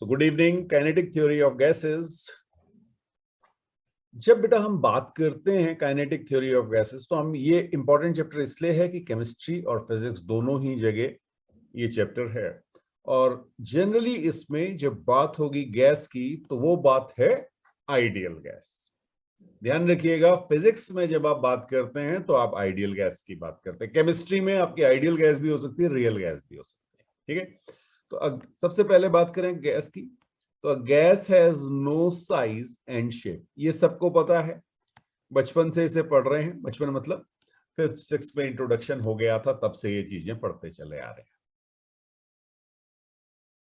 तो good evening. Kinetic theory of gases. जब बेटा हम बात करते हैं काइनेटिक थ्योरी ऑफ गैसेस तो हम ये इंपॉर्टेंट चैप्टर इसलिए है कि केमिस्ट्री और फिजिक्स दोनों ही जगह ये चैप्टर है और जनरली इसमें जब बात होगी गैस की तो वो बात है आइडियल गैस। ध्यान रखिएगा, फिजिक्स में जब आप बात करते हैं तो आप आइडियल गैस की बात करते हैं। केमिस्ट्री में आपकी आइडियल गैस भी हो सकती है, रियल गैस भी हो सकती है। ठीक है, तो सबसे पहले बात करें गैस की। तो gas has no size and shape, ये सबको पता है, बचपन से इसे पढ़ रहे हैं। बचपन मतलब 5th 6th में इंट्रोडक्शन हो गया था, तब से ये चीजें पढ़ते चले आ रहे हैं।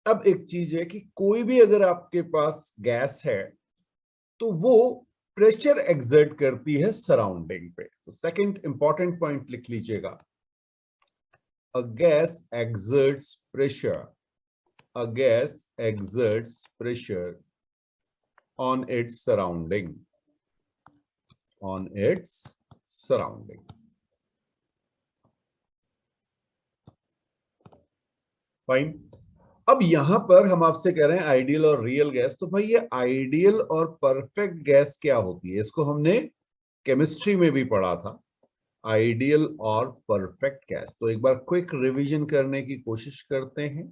अब एक चीज है कि कोई भी अगर आपके पास गैस है तो वो प्रेशर एक्सर्ट करती है सराउंडिंग पे। तो सेकंड इंपॉर्टेंट पॉइंट लिख लीजिएगा, a gas exerts pressure, a gas exerts pressure on its surrounding, on its surrounding. Fine. अब यहां पर हम आपसे कह रहे हैं आइडियल और रियल गैस, तो भाई ये आइडियल और परफेक्ट गैस क्या होती है? इसको हमने केमिस्ट्री में भी पढ़ा था, आइडियल और परफेक्ट गैस। तो एक बार क्विक रिवीजन करने की कोशिश करते हैं।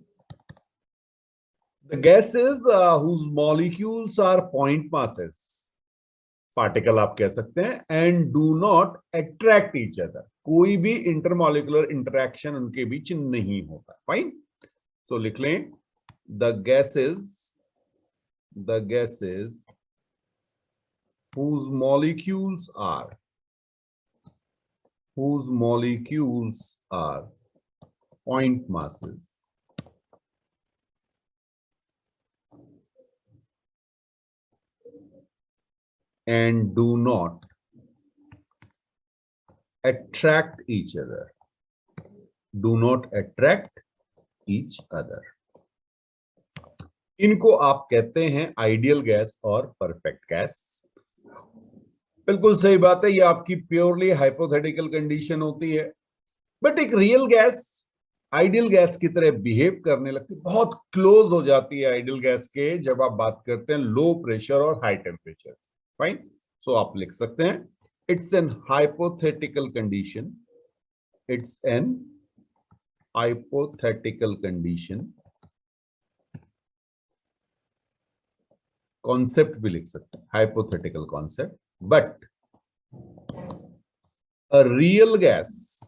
The gases whose molecules are point masses, particle आप कह सकते हैं, and do not attract each other, कोई भी इंटरमॉलिक्यूलर इंटरेक्शन उनके बीच नहीं होता। फाइन, सो लिख लें, the gases whose molecules are point masses and do not attract each other, इनको आप कहते हैं आइडियल गैस और परफेक्ट गैस। बिल्कुल सही बात है, ये आपकी प्योरली हाइपोथेटिकल कंडीशन होती है, बट एक रियल गैस आइडियल गैस की तरह बिहेव करने लगती, बहुत क्लोज हो जाती है आइडियल गैस के जब आप बात करते हैं लो प्रेशर और हाई टेम्परेचर। फाइन, सो आप लिख सकते हैं, it's an hypothetical condition, it's an hypothetical condition. Concept भी लिख सकते हैं, hypothetical concept, but a real gas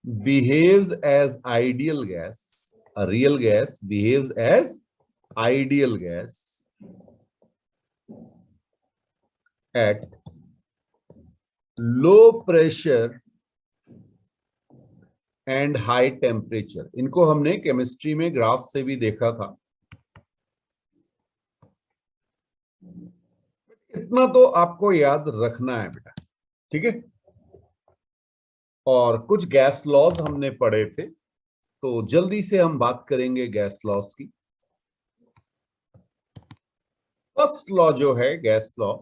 behaves as ideal gas, a real gas behaves as ideal gas at low pressure and high temperature। इनको हमने chemistry में graph से भी देखा था। इतना तो आपको याद रखना है बेटा, ठीक है। और कुछ गैस लॉज हमने पढ़े थे, तो जल्दी से हम बात करेंगे गैस लॉज की। फर्स्ट लॉ जो है गैस लॉ,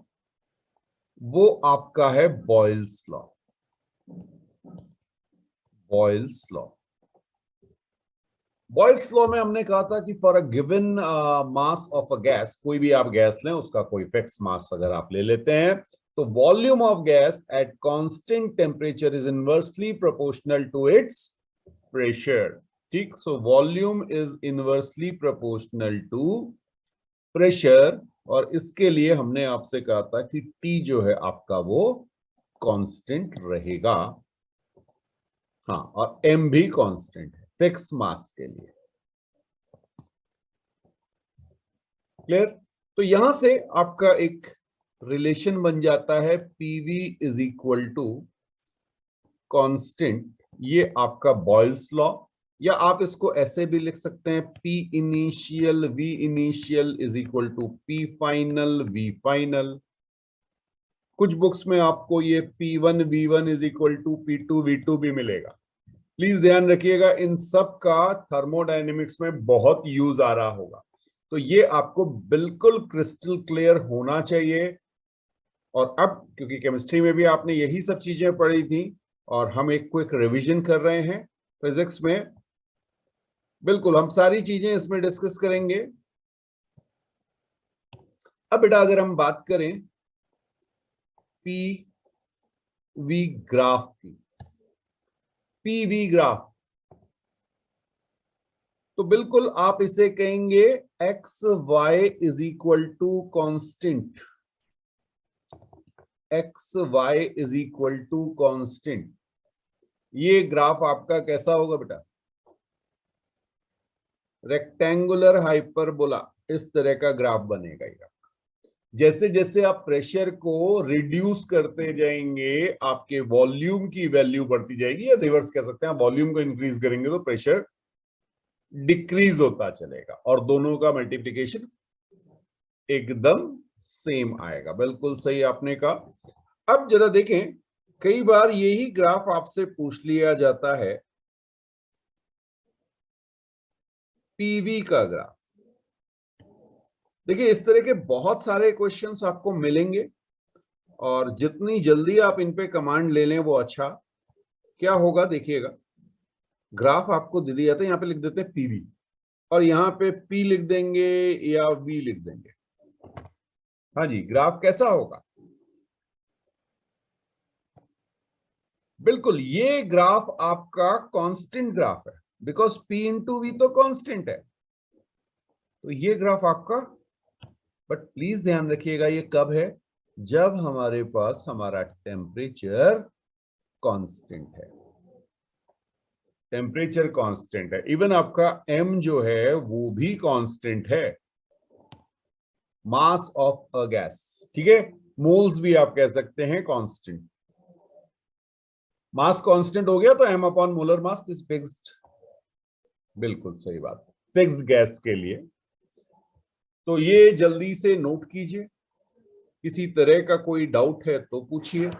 वो आपका है बॉयल्स लॉ। बॉयल्स लॉ में हमने कहा था कि for a given mass of a gas, कोई भी आप गैस लें उसका कोई फिक्स मास अगर आप ले लेते हैं, तो volume of gas at constant temperature is inversely proportional to its pressure. ठीक, so volume is inversely proportional to pressure, और इसके लिए हमने आपसे कहा था कि T जो है आपका वो कांस्टेंट रहेगा। हाँ, और M भी कांस्टेंट है फिक्स मास के लिए। क्लियर? तो यहां से आपका एक रिलेशन बन जाता है, PV is equal to constant, ये आपका बॉयल्स लॉ, या आप इसको ऐसे भी लिख सकते हैं, P initial V initial is equal to P final V final. कुछ बुक्स में आपको ये P1 V1 is equal to P2 V2 भी मिलेगा। प्लीज ध्यान रखिएगा, इन सब का थर्मोडायनेमिक्स में बहुत यूज आ रहा होगा, तो ये आपको बिल्कुल क्रिस्टल क्लियर होना चाहिए। और अब क्योंकि केमिस्ट्री में भी आपने यही सब चीजें पढ़ी थी और हम एक क्विक रिवीजन कर रहे हैं फिजिक्स में, बिल्कुल, हम सारी चीजें इसमें डिस्कस करेंगे। अब बेटा अगर हम बात करें पीवी ग्राफ की, पीवी ग्राफ, तो बिल्कुल आप इसे कहेंगे X Y is equal to constant, X Y is equal to constant. ये ग्राफ आपका कैसा होगा बेटा? रेक्टेंगुलर हाइपरबोला, इस तरह का ग्राफ बनेगा ये। जैसे जैसे आप प्रेशर को रिड्यूस करते जाएंगे आपके वॉल्यूम की वैल्यू बढ़ती जाएगी, या रिवर्स कह सकते हैं, वॉल्यूम को इंक्रीज करेंगे तो प्रेशर डिक्रीज होता चलेगा, और दोनों का मल्टीप्लिकेशन एकदम सेम आएगा। बिल्कुल सही आपने कहा। अब जरा देखें, कई बार यही ग्राफ आपसे पूछ लिया जाता है, पीवी का ग्राफ। देखिए इस तरह के बहुत सारे क्वेश्चंस आपको मिलेंगे, और जितनी जल्दी आप इन पे कमांड ले लें वो अच्छा। क्या होगा देखिएगा, ग्राफ आपको दे दिया था, यहां पे लिख देते हैं पीवी, और यहां पे पी लिख देंगे या वी लिख देंगे। हाँ जी, ग्राफ कैसा होगा? बिल्कुल, ये ग्राफ आपका कांस्टेंट ग्राफ है, बिकॉज पी इंटू वी तो कांस्टेंट है, तो ये ग्राफ आपका। बट प्लीज ध्यान रखिएगा, ये कब है? जब हमारे पास हमारा टेम्परेचर कांस्टेंट है, टेम्परेचर कांस्टेंट है। इवन आपका m जो है वो भी कांस्टेंट है, मास ऑफ अ गैस, ठीक है। मोल्स भी आप कह सकते हैं कांस्टेंट। मास कांस्टेंट हो गया तो m upon molar mass is fixed. बिल्कुल सही बात, फिक्स्ड गैस के लिए। तो ये जल्दी से नोट कीजिए, किसी तरह का कोई डाउट है तो पूछिए।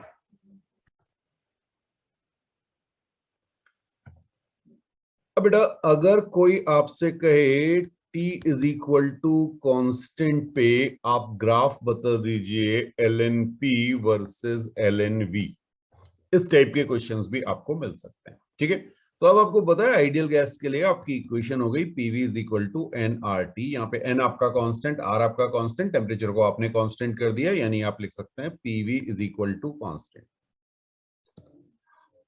अब बेटा अगर कोई आपसे कहे T is equal to constant पे आप ग्राफ बता दीजिए LNP वर्सेस LNV, इस टाइप के क्वेश्चंस भी आपको मिल सकते हैं, ठीक है। तो अब आपको पता है आइडियल गैस के लिए आपकी इक्वेशन हो गई PV is equal to nRT। यहाँ पे n आपका कांस्टेंट, r आपका कांस्टेंट, टेम्परेचर को आपने कांस्टेंट कर दिया, यानी आप लिख सकते हैं PV is equal to constant.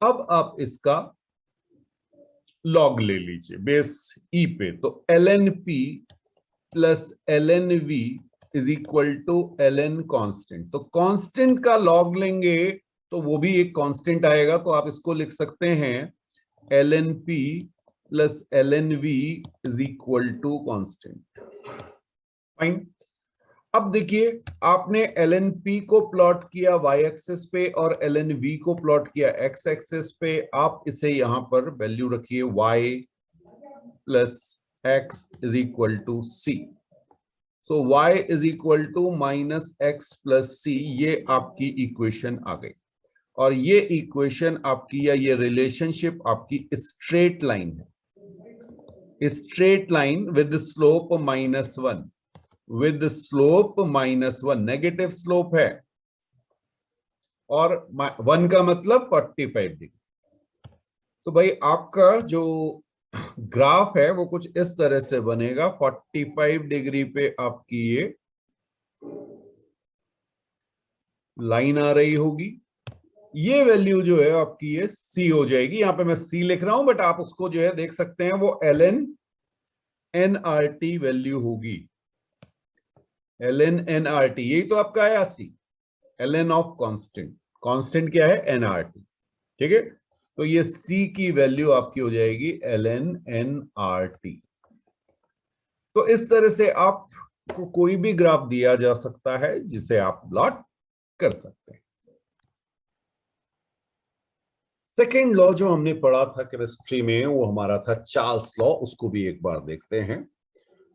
अब आप इसका लॉग ले लीजिए बेस ई पे, तो LNP plus LNV is equal to LN constant. तो कांस्टेंट का लॉग लेंगे तो वो भी एक कांस्टेंट आएगा, तो आप इसको लिख सकते हैं LNP plus LNV is equal to constant. Fine. अब देखिए आपने LNP को प्लॉट किया y एक्सिस पे और LNV को प्लॉट किया x एक्सिस पे। आप इसे यहां पर वैल्यू रखिए y plus x is equal to c। So y is equal to minus x plus c, ये आपकी इक्वेशन आ गई। और ये इक्वेशन आपकी, या ये रिलेशनशिप आपकी स्ट्रेट लाइन है, straight line with slope -1, with slope -1, negative slope है, और 1 का मतलब 45 डिग्री। तो भाई आपका जो ग्राफ है वो कुछ इस तरह से बनेगा। 45 डिग्री पे आपकी ये लाइन आ रही होगी, ये वैल्यू जो है आपकी ये सी हो जाएगी। यहां पे मैं सी लिख रहा हूं, बट आप उसको जो है देख सकते हैं वो LN NRT वैल्यू होगी। LN NRT यही तो आपका है 80। LN ऑफ कांस्टेंट, कांस्टेंट क्या है? NRT, ठीक है। तो ये C की वैल्यू आपकी हो जाएगी LN NRT। तो इस तरह से आपको कोई भी ग्राफ दिया जा सकता है जिसे आप प्लॉट कर सकते हैं। सेकेंड लॉ जो हमने पढ़ा था केमिस्ट्री में वो हमारा था चार्ल्स लॉ, उसको भी एक बार देखते हैं।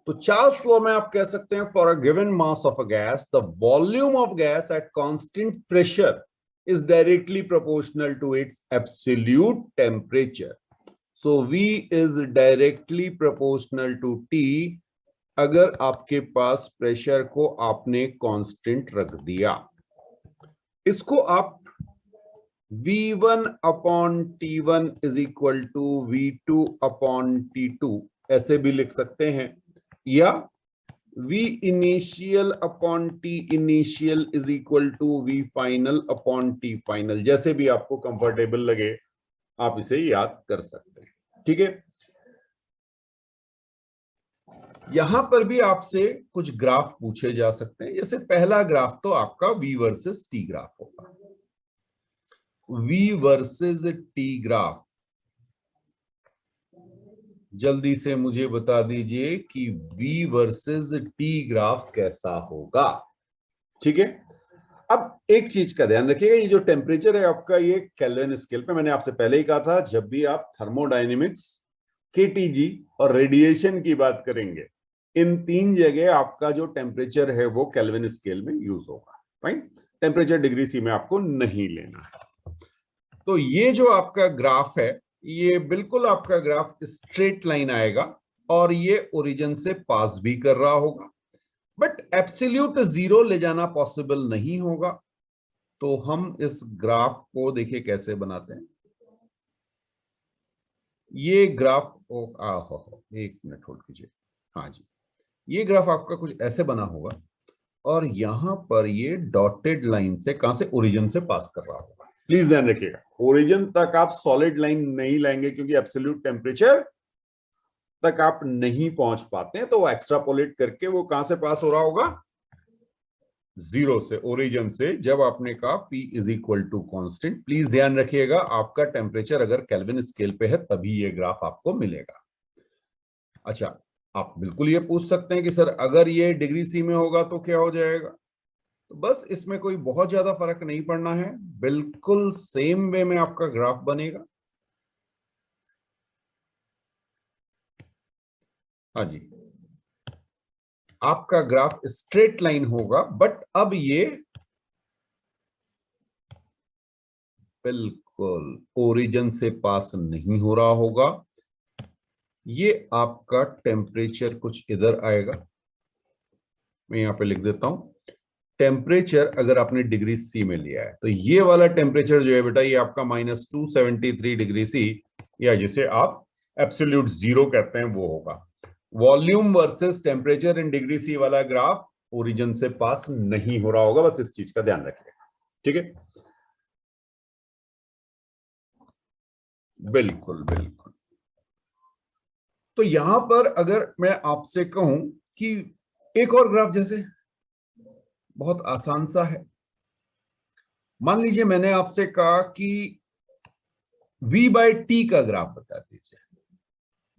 तो चार्ल्स लॉ में आप कह सकते हैं for a given mass of a gas the volume of gas at constant pressure is directly proportional to its absolute temperature. So V is directly proportional to T अगर आपके पास प्रेशर को आपने constant रख दिया। इसको आप V1 upon T1 is equal to V2 upon T2 ऐसे भी लिख सकते हैं, या V initial upon T initial is equal to V final upon T final, जैसे भी आपको कंफर्टेबल लगे आप इसे याद कर सकते हैं। ठीक है, यहां पर भी आपसे कुछ ग्राफ पूछे जा सकते हैं। जैसे पहला ग्राफ तो आपका V वर्सेस T ग्राफ होगा। V वर्सेस T ग्राफ, जल्दी से मुझे बता दीजिए कि V वर्सेस T ग्राफ कैसा होगा। ठीक है, अब एक चीज का ध्यान रखिएगा, ये जो टेम्परेचर है आपका, ये केल्विन स्केल पे, मैंने आपसे पहले ही कहा था जब भी आप थर्मोडायनेमिक्स, केटीजी और रेडिएशन की बात करेंगे, इन तीन जगह आपका जो टेम्परेचर है वो केल्विन स्केल में यूज होगा। फाइन, टेम्परेचर डिग्री सी में आपको नहीं लेना है। तो ये जो आपका ग्राफ है, ये बिल्कुल आपका ग्राफ स्ट्रेट लाइन आएगा और ये ओरिजिन से पास भी कर रहा होगा, बट एब्सोल्यूट जीरो ले जाना पॉसिबल नहीं होगा। तो हम इस ग्राफ को देखिए कैसे बनाते हैं। ये ग्राफ एक मिनट होल्ड कीजिए। हाँ जी, ये ग्राफ आपका कुछ ऐसे बना होगा और यहां पर ये डॉटेड लाइन से कहां से, ओरिजिन से पास कर रहा होगा। प्लीज ध्यान रखिएगा, ओरिजिन तक आप सॉलिड लाइन नहीं लाएंगे क्योंकि एब्सोल्यूट टेम्परेचर तक आप नहीं पहुंच पाते हैं, तो वो एक्स्ट्रापोलेट करके वो कहां से पास हो रहा होगा, जीरो से, ओरिजिन से। जब आपने कहा P is equal to constant, please ध्यान रखिएगा आपका टेम्परेचर अगर केल्विन स्केल पे है तभी ये ग्राफ आपको मिलेगा। अच्छा, आप बिल्कुल ये पूछ सकते हैं कि सर अगर ये डिग्री सी में होगा तो क्या हो जाएगा। तो बस इसमें कोई बहुत ज्यादा फर्क नहीं पड़ना है, बिल्कुल सेम वे में आपका ग्राफ बनेगा। हाँ जी, आपका ग्राफ स्ट्रेट लाइन होगा, बट अब ये बिल्कुल ओरिजिन से पास नहीं हो रहा होगा। ये आपका टेम्परेचर कुछ इधर आएगा, मैं यहां पे लिख देता हूं। टेम्परेचर अगर आपने डिग्री सी में लिया है तो ये वाला टेम्परेचर जो है बेटा, ये आपका -273 डिग्री सी, या जिसे आप एब्सोल्यूट जीरो कहते हैं, वो होगा। Volume versus temperature in degree C वाला ग्राफ ओरिजिन से पास नहीं हो रहा होगा, बस इस चीज का ध्यान रखिएगा। ठीक है, बिल्कुल बिल्कुल। तो यहां पर अगर मैं आपसे कहूं कि एक और ग्राफ, जैसे बहुत आसान सा है, मान लीजिए मैंने आपसे कहा कि V/T का ग्राफ बता दीजिए।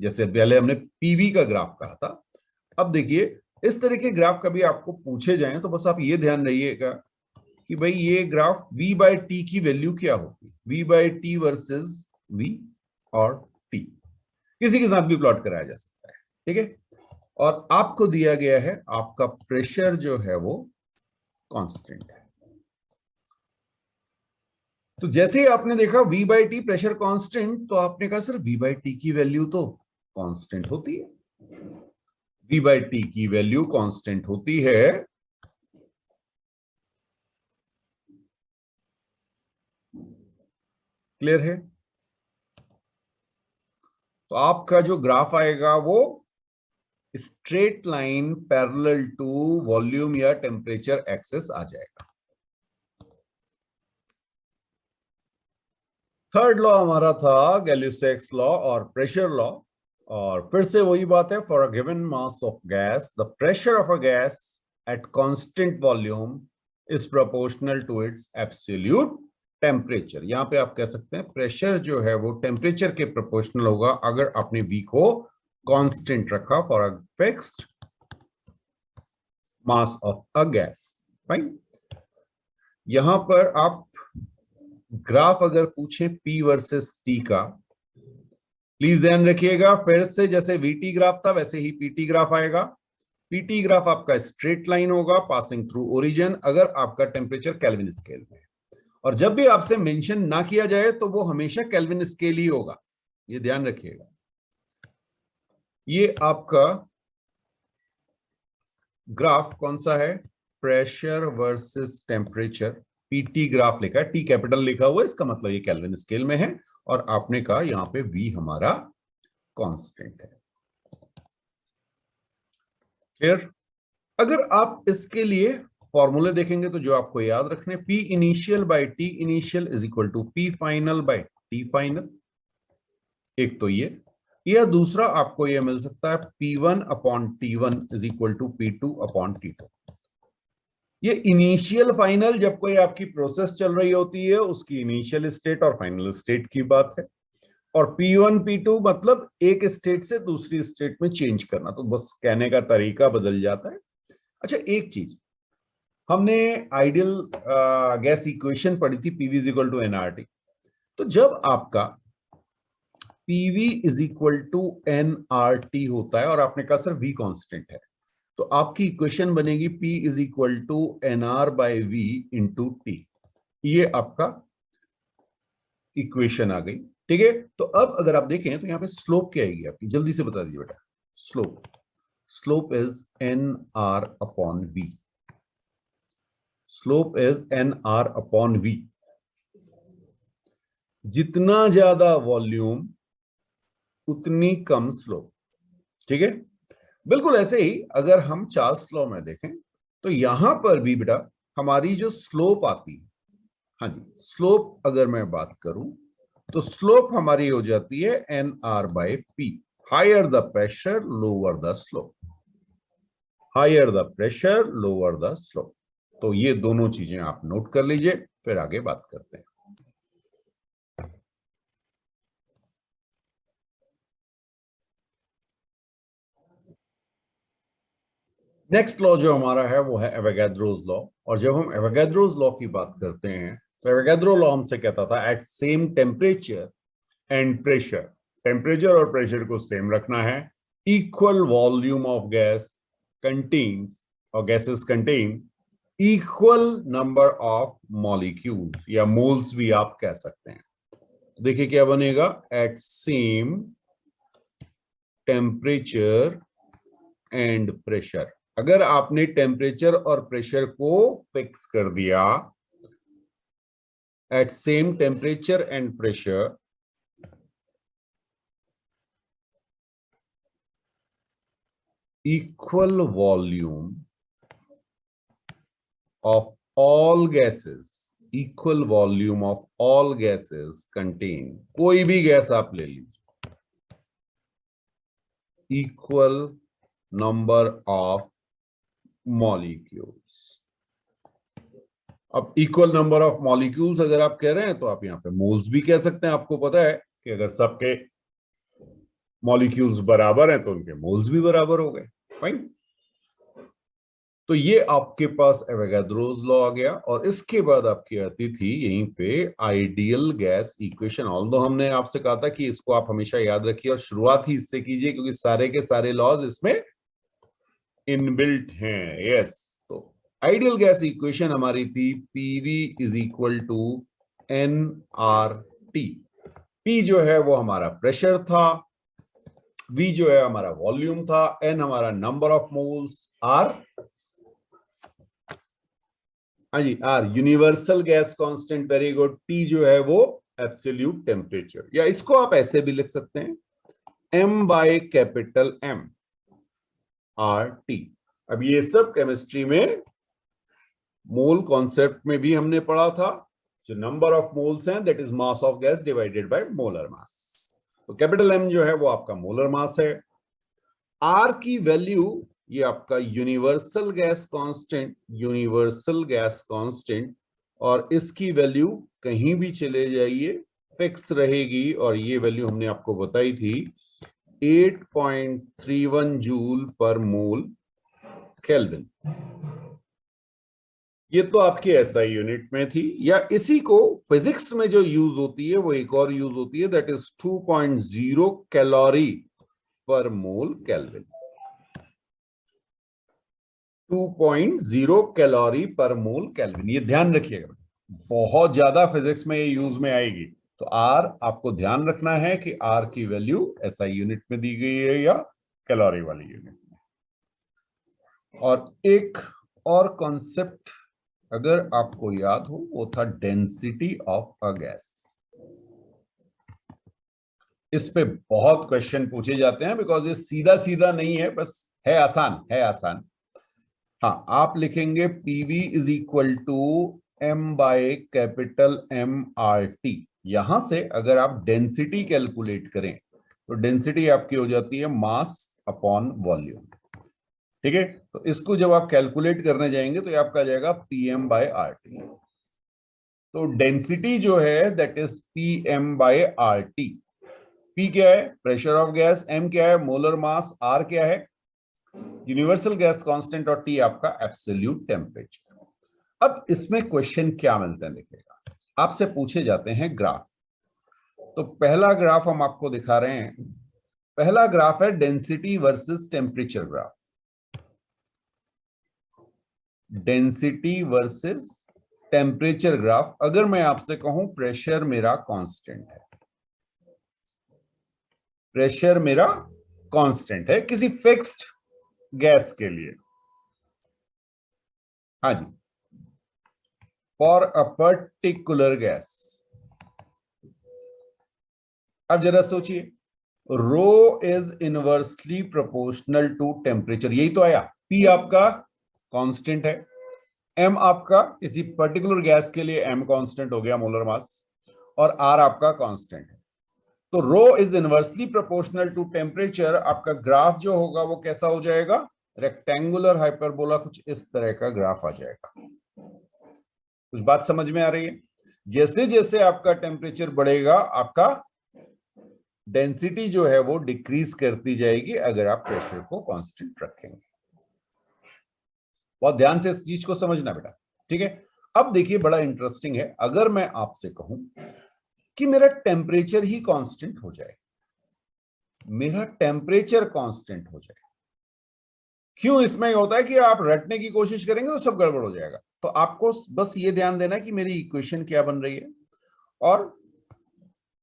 जैसे पहले हमने PV का ग्राफ कहा था, अब देखिए इस तरह के ग्राफ कभी आपको पूछे जाएं तो बस आप ये ध्यान रखिएगा कि भाई ये ग्राफ V/T की वैल्यू क्या होगी, V/T वर्सेस V और T, किसी के साथ भी प्लॉट कराया जा सकता है। ठीक है, और आपको दिया गया है आपका प्रेशर जो है वो कांस्टेंट है। तो जैसे ही आपने देखा V/T प्रेशर कांस्टेंट, तो आपने कहा सर V/T की वैल्यू तो कांस्टेंट होती है, V/T की वैल्यू कांस्टेंट होती है। क्लियर है? तो आपका जो ग्राफ आएगा वो straight line parallel to volume या टेम्परेचर एक्सेस आ जाएगा। थर्ड लॉ हमारा था गैलियो-सेक्स लॉ और प्रेशर लॉ, और फिर से वही बात है, for a given mass of gas the pressure of a gas at constant volume is proportional to its absolute temperature. यहां पे आप कह सकते हैं प्रेशर जो है वो टेम्परेचर के प्रोपोर्शनल होगा अगर आपने V को कांस्टेंट रखा for a fixed mass of a gas. Fine, यहां पर आप ग्राफ अगर पूछे P वर्सेस T का, प्लीज ध्यान रखिएगा फिर से जैसे VT ग्राफ था वैसे ही PT ग्राफ आएगा। PT ग्राफ आपका स्ट्रेट लाइन होगा पासिंग थ्रू ओरिजिन अगर आपका टेम्परेचर केल्विन स्केल में है, और जब भी आपसे मेंशन ना किया जाए तो वो हमेशा केल्विन स्केल ही होगा, ये ध्यान रखिएगा। ये आपका ग्राफ कौन सा है, pressure versus temperature, PT graph लिखा है, टी कैपिटल लिखा हुआ है, इसका मतलब ये केल्विन स्केल में है, और आपने कहा यहां पे V हमारा कांस्टेंट है। क्लियर? अगर आप इसके लिए फॉर्मूले देखेंगे तो जो आपको याद रखने, P initial by T initial is equal to P final by T final, एक तो ये, या दूसरा आपको ये मिल सकता है P1 upon T1 is equal to P2 upon T2। ये इनिशियल फाइनल जब कोई आपकी प्रोसेस चल रही होती है उसकी इनिशियल स्टेट और फाइनल स्टेट की बात है, और P1 P2 मतलब एक स्टेट से दूसरी स्टेट में चेंज करना, तो बस कहने का तरीका बदल जाता है। अच्छा, एक चीज, हमने आइडियल गैस इक्वेशन पढ़ी थी, PV is equal to NRT. तो जब आपका PV is equal to NRT होता है और आपने कहा सर वी कांस्टेंट है, तो आपकी इक्वेशन बनेगी P is equal to NR by V into T. ये आपका इक्वेशन आ गई, ठीक है। तो अब अगर आप देखें तो यहां पे स्लोप क्या आएगी आपकी, जल्दी से बता दीजिए बेटा। Slope is N R upon V. Slope is N R upon V. जितना ज्यादा वॉल्यूम उतनी कम स्लोप, ठीक है। बिल्कुल ऐसे ही अगर हम चार्ल्स लॉ में देखें तो यहां पर भी बेटा हमारी जो स्लोप आती है, हाँ जी, स्लोप अगर मैं बात करूं तो स्लोप हमारी हो जाती है N R by P. Higher the pressure lower the slope, higher the pressure lower the slope. तो ये दोनों चीजें आप नोट कर लीजिए, फिर आगे बात करते हैं। नेक्स्ट लॉ जो हमारा है वो है एवोगाड्रोस लॉ। और जब हम एवोगाड्रोस लॉ की बात करते हैं तो एवोगाड्रो लॉ हमसे कहता था at same temperature and pressure, temperature और प्रेशर को सेम रखना है, equal volume of gas contains और gases contain equal number of molecules या मोल्स भी आप कह सकते हैं। देखिए क्या बनेगा, at same temperature and pressure. अगर आपने टेम्परेचर और प्रेशर को फिक्स कर दिया, at same temperature and pressure equal volume of all gases, equal volume of all gases contain, कोई भी गैस आप ले लीजिए, equal number of molecules। अब इक्वल नंबर ऑफ मॉलिक्यूल्स अगर आप कह रहे हैं तो आप यहां पे मोल्स भी कह सकते हैं। आपको पता है कि अगर सबके मॉलिक्यूल्स बराबर हैं तो उनके मोल्स भी बराबर हो गए, फाइन। तो ये आपके पास एवोगाड्रोस लॉ आ गया, और इसके बाद आपकी आती थी यहीं पे आइडियल गैस इक्वेशन। ऑल्दो हमने आपसे कहा था कि इसको आप हमेशा याद रखिए और शुरुआत ही इससे कीजिए क्योंकि सारे के सारे लॉज इसमें इनबिल्ट हैं। यस, तो आइडियल गैस इक्वेशन हमारी थी PV is equal to N R T. P जो है वो हमारा प्रेशर था, वी जो है हमारा वॉल्यूम था, एन हमारा नंबर ऑफ मोल्स, आर, हाँ जी, R universal gas constant, very good. T जो है वो एब्सोल्यूट टेम्परेचर, या इसको आप ऐसे भी लिख सकते हैं M by capital M R T. अब ये सब केमिस्ट्री में मोल कॉन्सेप्ट में भी हमने पढ़ा था। जो नंबर ऑफ मोल्स हैं that is mass of gas divided by molar मास। तो कैपिटल एम जो है वो आपका मोलर मास है। आर की वैल्यू ये आपका universal gas constant, universal gas constant, और इसकी वैल्यू कहीं भी चले जाइए फिक्स रहेगी, और ये वैल्यू हमने आपको बताई थी 8.31 जूल पर मोल केल्विन। ये तो आपकी एसआई यूनिट में थी, या इसी को फिजिक्स में जो यूज होती है वो एक और यूज होती है, दैट इज 2.0 कैलोरी पर मोल केल्विन। 2.0 कैलोरी पर मोल केल्विन, ये ध्यान रखिएगा, बहुत ज्यादा फिजिक्स में ये यूज में आएगी। तो आर आपको ध्यान रखना है कि आर की वैल्यू एसआई यूनिट में दी गई है या कैलोरी वाली यूनिट में। और एक और कॉन्सेप्ट अगर आपको याद हो वो था डेंसिटी ऑफ अ गैस। इस पे बहुत क्वेश्चन पूछे जाते हैं बिकॉज ये सीधा सीधा नहीं है, बस है आसान, है आसान। हाँ, आप लिखेंगे PV is equal to M by capital M R T. यहां से अगर आप डेंसिटी कैलकुलेट करें तो डेंसिटी आपकी हो जाती है मास अपॉन वॉल्यूम। ठीक है, तो इसको जब आप कैलकुलेट करने जाएंगे तो ये आपका आ जाएगा पीएम बाय आर टी। तो डेंसिटी जो है that is PM by R T. P क्या है? Pressure of gas. एम क्या है? Molar mass. आर क्या है? Universal gas constant. और टी आपका एब्सोल्यूट टेम्परेचर। अब इसमें क्वेश्चन क्या मिलते हैं देखिएगा, आपसे पूछे जाते हैं ग्राफ। तो पहला ग्राफ हम आपको दिखा रहे हैं। पहला ग्राफ है density versus temperature graph. Density versus temperature graph. अगर मैं आपसे कहूं प्रेशर मेरा कांस्टेंट है, प्रेशर मेरा कांस्टेंट है किसी फिक्स्ड गैस के लिए, हाँ जी, फॉर अ पर्टिकुलर गैस। अब जरा सोचिए, rho is inversely proportional to temperature, यही तो आया। पी आपका कांस्टेंट है, एम आपका किसी पर्टिकुलर गैस के लिए एम कांस्टेंट हो गया, मोलर मास, और आर आपका कांस्टेंट है। तो rho is inversely proportional to temperature. आपका ग्राफ जो होगा वो कैसा हो जाएगा? रेक्टेंगुलर हाइपरबोला, कुछ इस तरह का ग्राफ आ जाएगा। कुछ बात समझ में आ रही है? जैसे जैसे आपका टेम्परेचर बढ़ेगा आपका डेंसिटी जो है वो डिक्रीज करती जाएगी अगर आप प्रेशर को कांस्टेंट रखेंगे। बहुत ध्यान से इस चीज को समझना बेटा, ठीक है। अब देखिए बड़ा इंटरेस्टिंग है, अगर मैं आपसे कहूं कि मेरा टेम्परेचर ही कांस्टेंट हो जाए, मेरा टेम्परेचर कांस्टेंट हो जाए, क्यों इसमें होता है कि आप रटने की कोशिश करेंगे तो सब गड़बड़ हो जाएगा। तो आपको बस ये ध्यान देना है कि मेरी इक्वेशन क्या बन रही है, और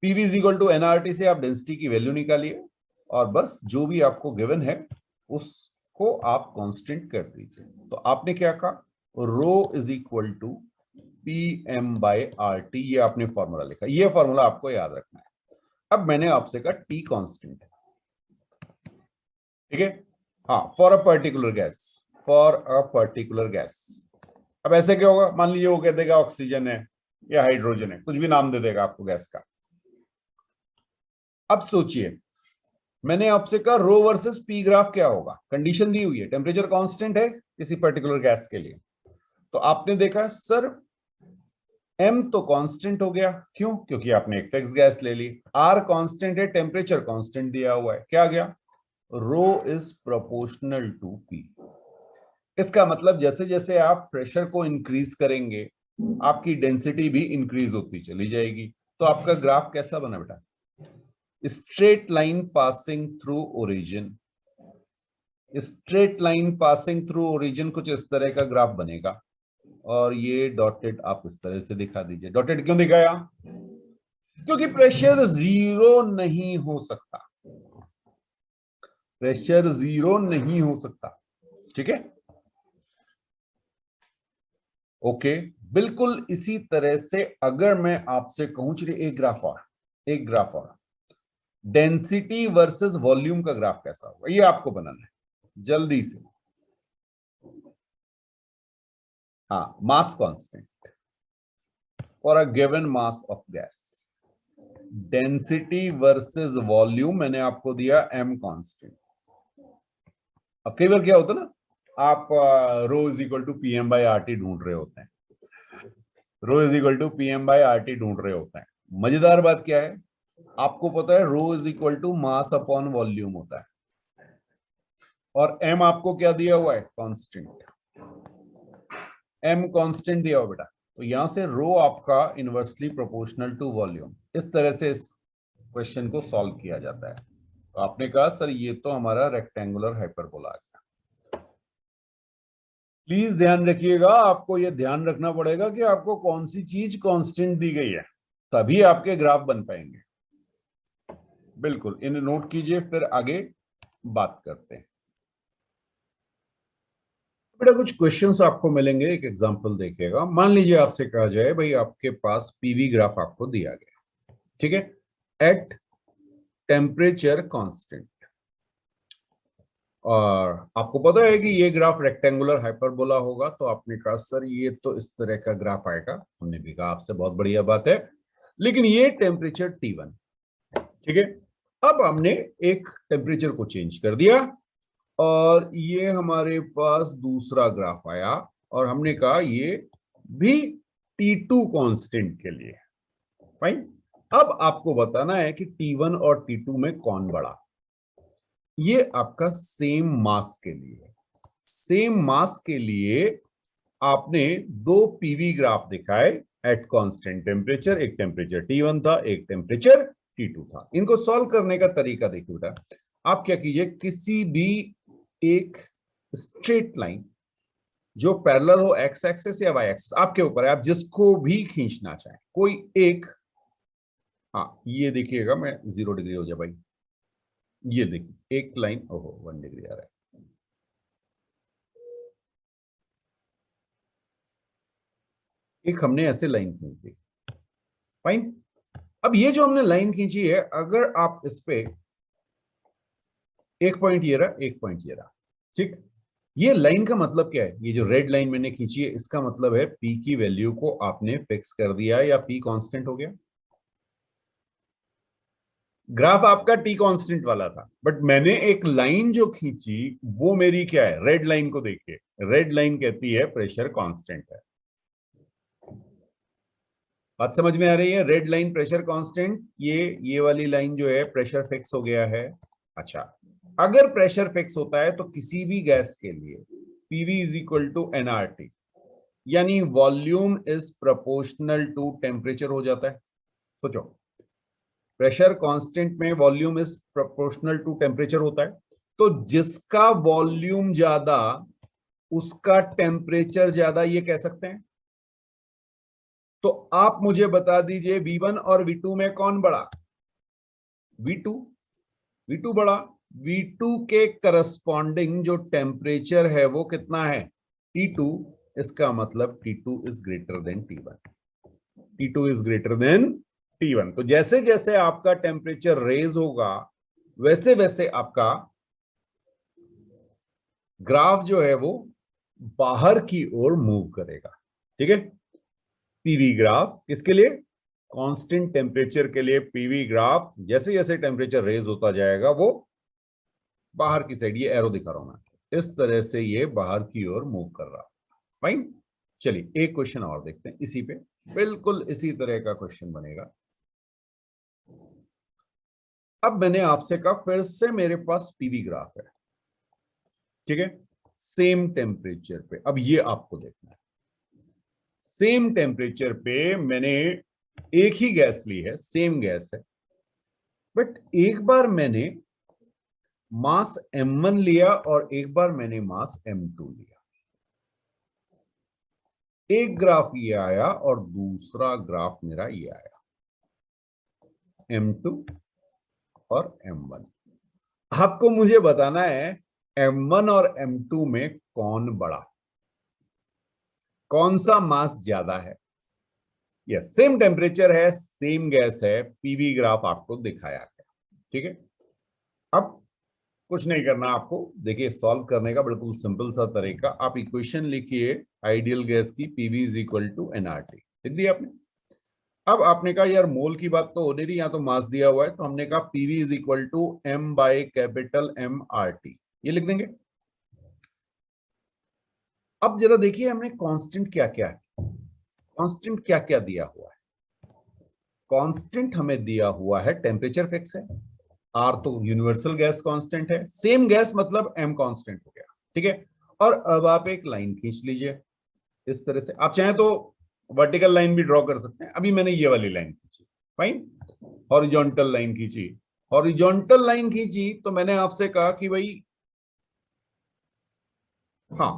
PV is equal to NRT से आप डेंसिटी की वैल्यू निकालिए, और बस जो भी आपको गिवन है उसको आप कांस्टेंट कर दीजिए। तो आपने क्या कहा? Rho is equal to P M by R T, ये आपने फॉर्मूला लिखा, ये फॉर्मूला आपको याद रखना है। अब मैंने आपसे कहा टी कांस्टेंट है, ठीक है, हाँ, for a particular gas, for a particular gas. अब ऐसे क्या होगा? मान लीजिए वो कह देगा ऑक्सीजन है या हाइड्रोजन है, कुछ भी नाम दे देगा आपको गैस का। अब सोचिए, मैंने आपसे कहा रो वर्सेस पी ग्राफ क्या होगा? कंडीशन दी हुई है, टेम्परेचर कांस्टेंट है किसी पर्टिकुलर गैस के लिए। तो आपने देखा सर एम तो कांस्टेंट हो गया, क्यों? क्योंकि आपने एक फिक्स गैस ले ली। आर कांस्टेंट है, टेम्परेचर कांस्टेंट दिया हुआ है, क्या आ गया? रो इज प्रोपोर्शनल टू पी। इसका मतलब जैसे जैसे आप प्रेशर को इंक्रीज करेंगे आपकी डेंसिटी भी इंक्रीज होती चली जाएगी। तो आपका ग्राफ कैसा बना बेटा? Straight line passing through origin. Straight line passing through origin कुछ इस तरह का ग्राफ बनेगा, और ये डॉटेड आप इस तरह से दिखा दीजिए। डॉटेड क्यों दिखाया? क्योंकि प्रेशर जीरो नहीं हो सकता, प्रेशर जीरो नहीं हो सकता, ठीक है, ओके। बिल्कुल इसी तरह से अगर मैं आपसे कहूं, चलिए एक ग्राफ और, एक ग्राफ और, डेंसिटी वर्सेस वॉल्यूम का ग्राफ कैसा होगा ये आपको बनाना है जल्दी से। हाँ, mass constant for a given mass of gas, density versus volume मैंने आपको दिया एम कांस्टेंट। अब कई बार क्या होता है ना, आप rho is equal to P M by R T ढूंढ रहे होते हैं, rho is equal to P M by R T ढूंढ रहे होते हैं। मजेदार बात क्या है, आपको पता है rho is equal to mass upon volume होता है, और एम आपको क्या दिया हुआ है? कांस्टेंट। एम कांस्टेंट दिया हुआ बेटा, तो यहां से रो आपका इनवर्सली प्रोपोर्शनल टू वॉल्यूम। इस तरह से इस क्वेश्चन को सॉल्व किया जाता है। तो आपने कहा सर ये तो हमारा रेक्टेंगुलर हाइपरबोला आ गया। प्लीज ध्यान रखिएगा, आपको यह ध्यान रखना पड़ेगा कि आपको कौन सी चीज कांस्टेंट दी गई है, तभी आपके ग्राफ बन पाएंगे। बिल्कुल, इन्हें नोट कीजिए, फिर आगे बात करते हैं। बेटा कुछ क्वेश्चंस आपको मिलेंगे, एक एग्जांपल देखिएगा। मान लीजिए आपसे कहा जाए भाई आपके पास पीवी ग्राफ आपको दिया गया, ठीक है, एट टेम्परेचर कांस्टेंट, और आपको पता है कि ये ग्राफ रेक्टेंगुलर हाइपरबोला होगा, तो आपने कहा सर ये तो इस तरह का ग्राफ आएगा। हमने भी कहा आपसे बहुत बढ़िया बात है, लेकिन ये टेम्परेचर T1, ठीक है। अब हमने एक टेम्परेचर को चेंज कर दिया और ये हमारे पास दूसरा ग्राफ आया और हमने कहा ये भी T2 कांस्टेंट के लिए, फाइन। अब आपको बताना है कि T1 और T2 में कौन बड़ा। ये आपका सेम मास के लिए है। सेम मास के लिए आपने दो पीवी ग्राफ दिखाए एट कांस्टेंट टेम्परेचर। एक टेम्परेचर T1 था, एक टेम्परेचर T2 था। इनको सॉल्व करने का तरीका देखिए बेटा। आप क्या कीजिए, किसी भी एक स्ट्रेट लाइन जो पैरेलल हो एक्स एक्सिस या वाई एक्सिस, आपके ऊपर है, आप जिसको भी खींचना चाहें, कोई एक। हाँ ये देखिएगा, मैं 0 डिग्री हो जाए भाई, ये देखिए एक लाइन, ओहो 1 डिग्री आ रहा है। एक हमने ऐसे लाइन खींच दी, फाइन। अब ये जो हमने लाइन खींची है, अगर आप इस पे एक पॉइंट ये रहा, एक पॉइंट ये रहा, ठीक। ये लाइन का मतलब क्या है, ये जो रेड लाइन मैंने खींची है, इसका मतलब है पी की वैल्यू को आपने फिक्स कर दिया या पी कांस्टेंट हो गया। ग्राफ आपका टी कांस्टेंट वाला था, बट मैंने एक लाइन जो खींची वो मेरी क्या है, रेड लाइन को देखिए। रेड लाइन कहती है प्रेशर कांस्टेंट है। बात समझ में आ रही है? रेड लाइन प्रेशर कांस्टेंट, ये वाली लाइन जो है प्रेशर फिक्स हो गया है। अच्छा, अगर प्रेशर फिक्स होता है तो किसी भी गैस के लिए PV is equal to nRT, यानी volume is proportional to temperature हो जाता है। सोचो, प्रेशर कांस्टेंट में volume is proportional to temperature होता है, तो जिसका वॉल्यूम ज्यादा उसका टेम्परेचर ज्यादा, ये कह सकते हैं। तो आप मुझे बता दीजिए V1 और V2 में कौन बड़ा? V2, V2 बड़ा। V2 के करस्पॉन्डिंग जो टेम्परेचर है वो कितना है? T2। इसका मतलब T2 is greater than T1। T2 is greater than T1। तो जैसे जैसे आपका टेम्परेचर रेज होगा, वैसे वैसे आपका ग्राफ जो है वो बाहर की ओर मूव करेगा, ठीक है। पीवी ग्राफ किसके लिए? कांस्टेंट टेम्परेचर के लिए पीवी ग्राफ जैसे जैसे टेम्परेचर रेज होता जाएगा वो बाहर की साइड, ये एरो दिखा रहा हूं मैं, इस तरह से ये बाहर की ओर मूव कर रहा। फाइन, चलिए एक क्वेश्चन और देखते हैं इसी पे, बिल्कुल इसी तरह का क्वेश्चन बनेगा। अब मैंने आपसे कहा फिर से मेरे पास पीवी ग्राफ है, ठीक है, सेम टेम्परेचर पे। अब ये आपको देखना है, सेम टेम्परेचर पे मैंने एक ही गैस ली है, सेम गैस है, बट एक बार मैंने मास m1 लिया और एक बार मैंने मास m2 लिया। एक ग्राफ ये आया और दूसरा ग्राफ मेरा ये आया, m2 और m1। आपको मुझे बताना है m1 और m2 में कौन बड़ा, कौन सा मास ज्यादा है। यस, सेम टेम्परेचर है, सेम गैस है, पीवी ग्राफ आपको दिखाया गया, ठीक है। अब कुछ नहीं करना आपको, देखिए सॉल्व करने का बिल्कुल सिंपल सा तरीका। आप इक्वेशन लिखिए आइडियल गैस की, PV is equal to NRT, लिख दिया आपने। अब आपने कहा यार मोल की बात तो हो नहीं रही, यहां तो मास दिया हुआ है, तो हमने कहा PV is equal to M by capital M R T, ये लिख देंगे। अब जरा देखिए हमने कांस्टेंट क्या क्या है, कांस्टेंट क्या क्या दिया हुआ है। कांस्टेंट हमें दिया हुआ है टेम्परेचर फिक्स है, आर तो यूनिवर्सल गैस कांस्टेंट है, सेम गैस मतलब एम कांस्टेंट हो गया, ठीक है। और अब आप एक लाइन खींच लीजिए इस तरह से, आप चाहें तो वर्टिकल लाइन भी ड्रॉ कर सकते हैं। अभी मैंने ये वाली लाइन खींची, फाइन। हॉरिजॉन्टल लाइन खींची, हॉरिजॉन्टल लाइन खींची, तो मैंने आपसे कहा कि भाई हाँ,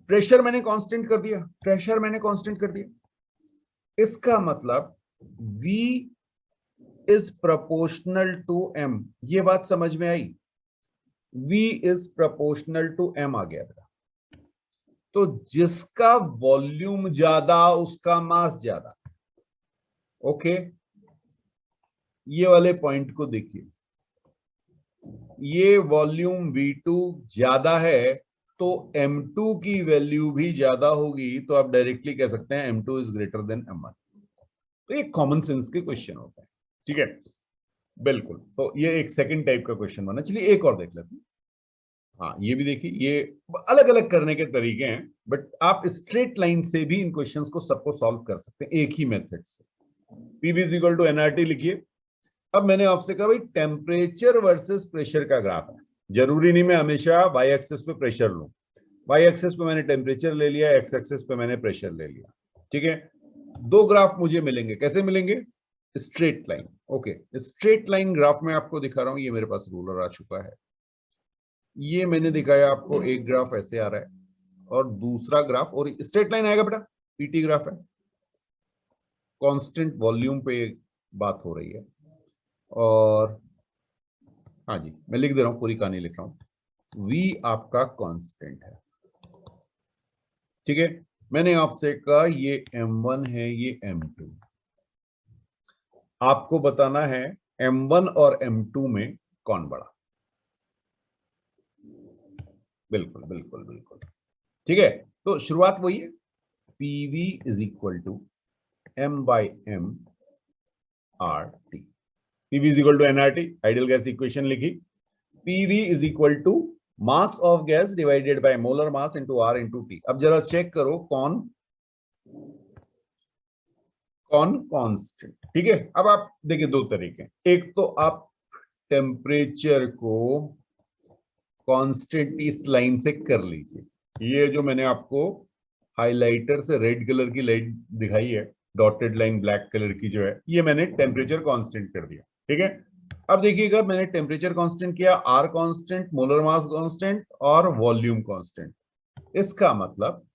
प्रेशर मैंने कांस्टेंट कर दिया, प्रेशर मैंने कांस्टेंट कर दिया, इसका मतलब V is proportional to M। ये बात समझ में आई? V is proportional to M आ गया था, तो जिसका वॉल्यूम ज्यादा उसका मास ज्यादा। ओके, ये वाले पॉइंट को देखिए, ये वॉल्यूम V2 ज्यादा है तो M2 की वैल्यू भी ज्यादा होगी, तो आप डायरेक्टली कह सकते हैं M2 is greater than M1। तो ये कॉमन सेंस के क्वेश्चन होता है, ठीक है, बिल्कुल। तो ये एक सेकंड टाइप का क्वेश्चन बना। चलिए एक और देख लेते हैं। हाँ, ये भी देखिए, ये अलग अलग करने के तरीके हैं, बट आप स्ट्रेट लाइन से भी इन क्वेश्चंस को सबको सॉल्व कर सकते हैं एक ही मेथड से। PV is equal to NRT लिखिए। अब मैंने आपसे कहा भाई टेम्परेचर वर्सेस प्रेशर का ग्राफ है, जरूरी नहीं मैं हमेशा वाई एक्सेस पे प्रेशर लूं। वाई एक्सेस पे मैंने टेम्परेचर ले लिया, एक्स एक्सेस पे मैंने प्रेशर ले लिया, ठीक है। दो ग्राफ मुझे मिलेंगे, कैसे मिलेंगे? Straight line. Okay, straight line graph में आपको दिखा रहा हूं, ये मेरे पास रूलर आ चुका है। ये मैंने दिखाया आपको, एक ग्राफ ऐसे आ रहा है और दूसरा ग्राफ, और स्ट्रेट लाइन आएगा बेटा, पीटी ग्राफ है, कांस्टेंट वॉल्यूम पे बात हो रही है। और हाँ जी, मैं लिख दे रहा हूं, पूरी कहानी लिख रहा हूं। V आपका कांस्टेंट है, ठीक है। मैंने आपसे कहा ये M1 है, ये M2। आपको बताना है M1 और M2 में कौन बड़ा। बिल्कुल बिल्कुल बिल्कुल, ठीक है। तो शुरुआत वही है, PV is equal to M/M RT। PV is equal to NRT, ideal gas equation लिखी। PV is equal to mass of gas divided by molar mass into R into T। अब जरा चेक करो कौन कौन कांस्टेंट, ठीक है। अब आप देखिए दो तरीके, एक तो आप टेम्परेचर को कांस्टेंट इस लाइन से कर लीजिए। ये जो मैंने आपको हाइलाइटर से रेड कलर की लाइन दिखाई है, डॉटेड लाइन ब्लैक कलर की जो है, ये मैंने टेम्परेचर कांस्टेंट कर दिया, ठीक है। अब देखिएगा, मैंने टेम्परेचर कांस्टेंट किया, R constant, molar mass constant और वॉल्यूम कांस्टेंट। इसका मतलब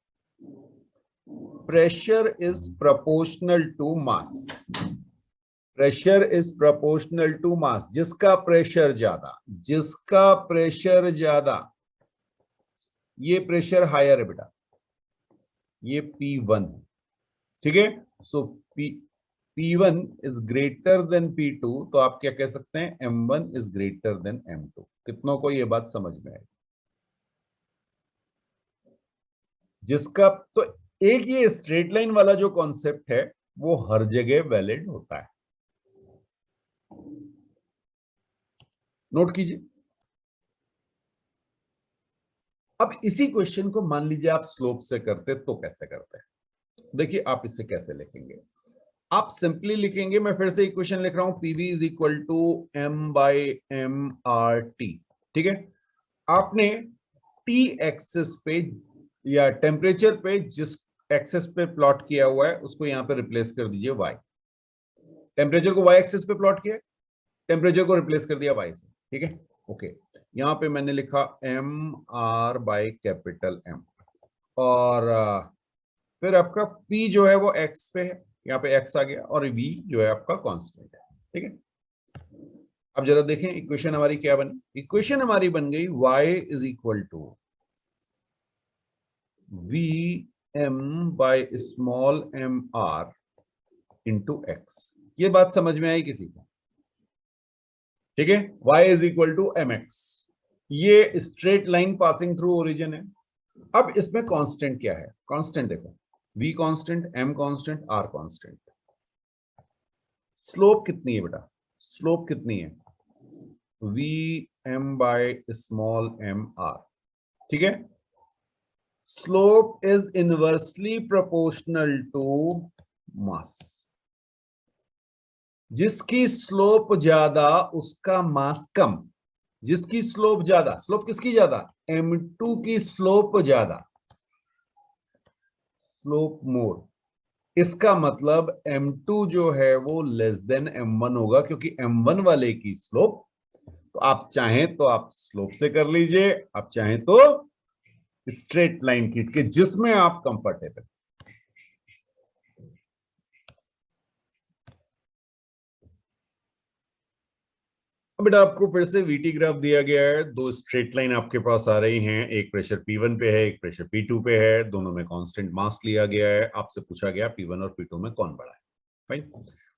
pressure is proportional to mass. Pressure is proportional to mass. जिसका प्रेशर ज्यादा, जिसका प्रेशर ज्यादा, ये प्रेशर हायर है बेटा, ये P1 है, ठीक है। सो P1 is greater than P2, तो आप क्या कह सकते हैं? M1 is greater than M2। कितनों को ये बात समझ में आई? जिसका तो एक ये स्ट्रेट लाइन वाला जो कॉन्सेप्ट है वो हर जगह वैलिड होता है, नोट कीजिए। अब इसी क्वेश्चन को मान लीजिए आप स्लोप से करते तो कैसे करते हैं? देखिए आप इसे कैसे लिखेंगे। आप सिंपली लिखेंगे, मैं फिर से इक्वेशन लिख रहा हूं, PV is equal to M/M/RT, ठीक है। आपने टी एक्सिस पे या टेम्परेचर पे जिस एक्सिस पे प्लॉट किया हुआ है उसको यहां पे रिप्लेस कर दीजिए y। टेम्परेचर को y एक्सिस पे प्लॉट किया, टेम्परेचर को रिप्लेस कर दिया y से, ठीक है। ओके, यहां पे मैंने लिखा M/M और फिर आपका P जो है वो x पे है, यहाँ पे x आ गया, और V जो है आपका कांस्टेंट है, ठीक है। अब जरा देखें इक्वेशन हमारी क्या बनी। इक्वेशन हमारी बन गई y is equal to VM/m into x। ये बात समझ में आई किसी को? ठीक है, y is equal to mx। ये straight line passing through origin है। अब इसमें कांस्टेंट क्या है? कांस्टेंट देखो, v constant, m constant, r constant. Slope कितनी है बेटा? स्लोप कितनी है? VM/m r, ठीक है। Slope is inversely proportional to mass. जिसकी स्लोप ज्यादा उसका मास कम। जिसकी स्लोप ज्यादा, स्लोप किसकी ज्यादा? M2 की स्लोप ज्यादा, स्लोप मोर। इसका मतलब M2 जो है वो लेस देन M1 होगा, क्योंकि M1 वाले की स्लोप, तो आप चाहें तो आप स्लोप से कर लीजिए, आप चाहें तो स्ट्रेट लाइन खींच के, जिसमें आप कंफर्टेबल। बेटा आपको फिर से वीटी ग्राफ दिया गया है, दो स्ट्रेट लाइन आपके पास आ रही हैं, एक प्रेशर P1 पे है, एक प्रेशर P2 पे है, दोनों में कांस्टेंट मास लिया गया है। आपसे पूछा गया P1 और P2 में कौन बड़ा है, फाइन।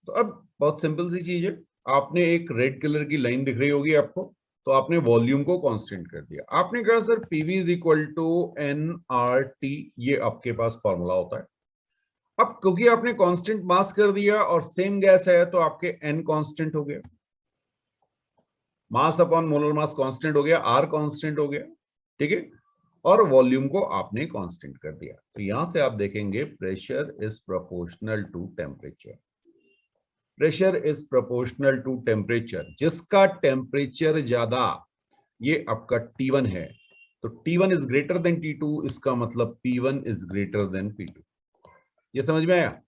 तो अब बहुत सिंपल सी चीज है, आपने एक रेड कलर की लाइन दिख रही होगी आपको, तो आपने वॉल्यूम को कांस्टेंट कर दिया। आपने कहा sir PV is equal to N R T, ये आपके पास फॉर्मूला होता है। अब क्योंकि आपने कांस्टेंट मास कर दिया और सेम गैस है तो आपके एन कांस्टेंट हो गया, mass upon molar mass constant हो गया, आर कांस्टेंट हो गया, ठीक है। और वॉल्यूम को आपने कांस्टेंट कर दिया। तो यहां से आप देखेंगे pressure is proportional to temperature. Pressure is proportional to temperature, जिसका टेम्परेचर ज्यादा, ये आपका T1 है, तो T1 is greater than T2, इसका मतलब P1 is greater than P2। ये समझ में आया?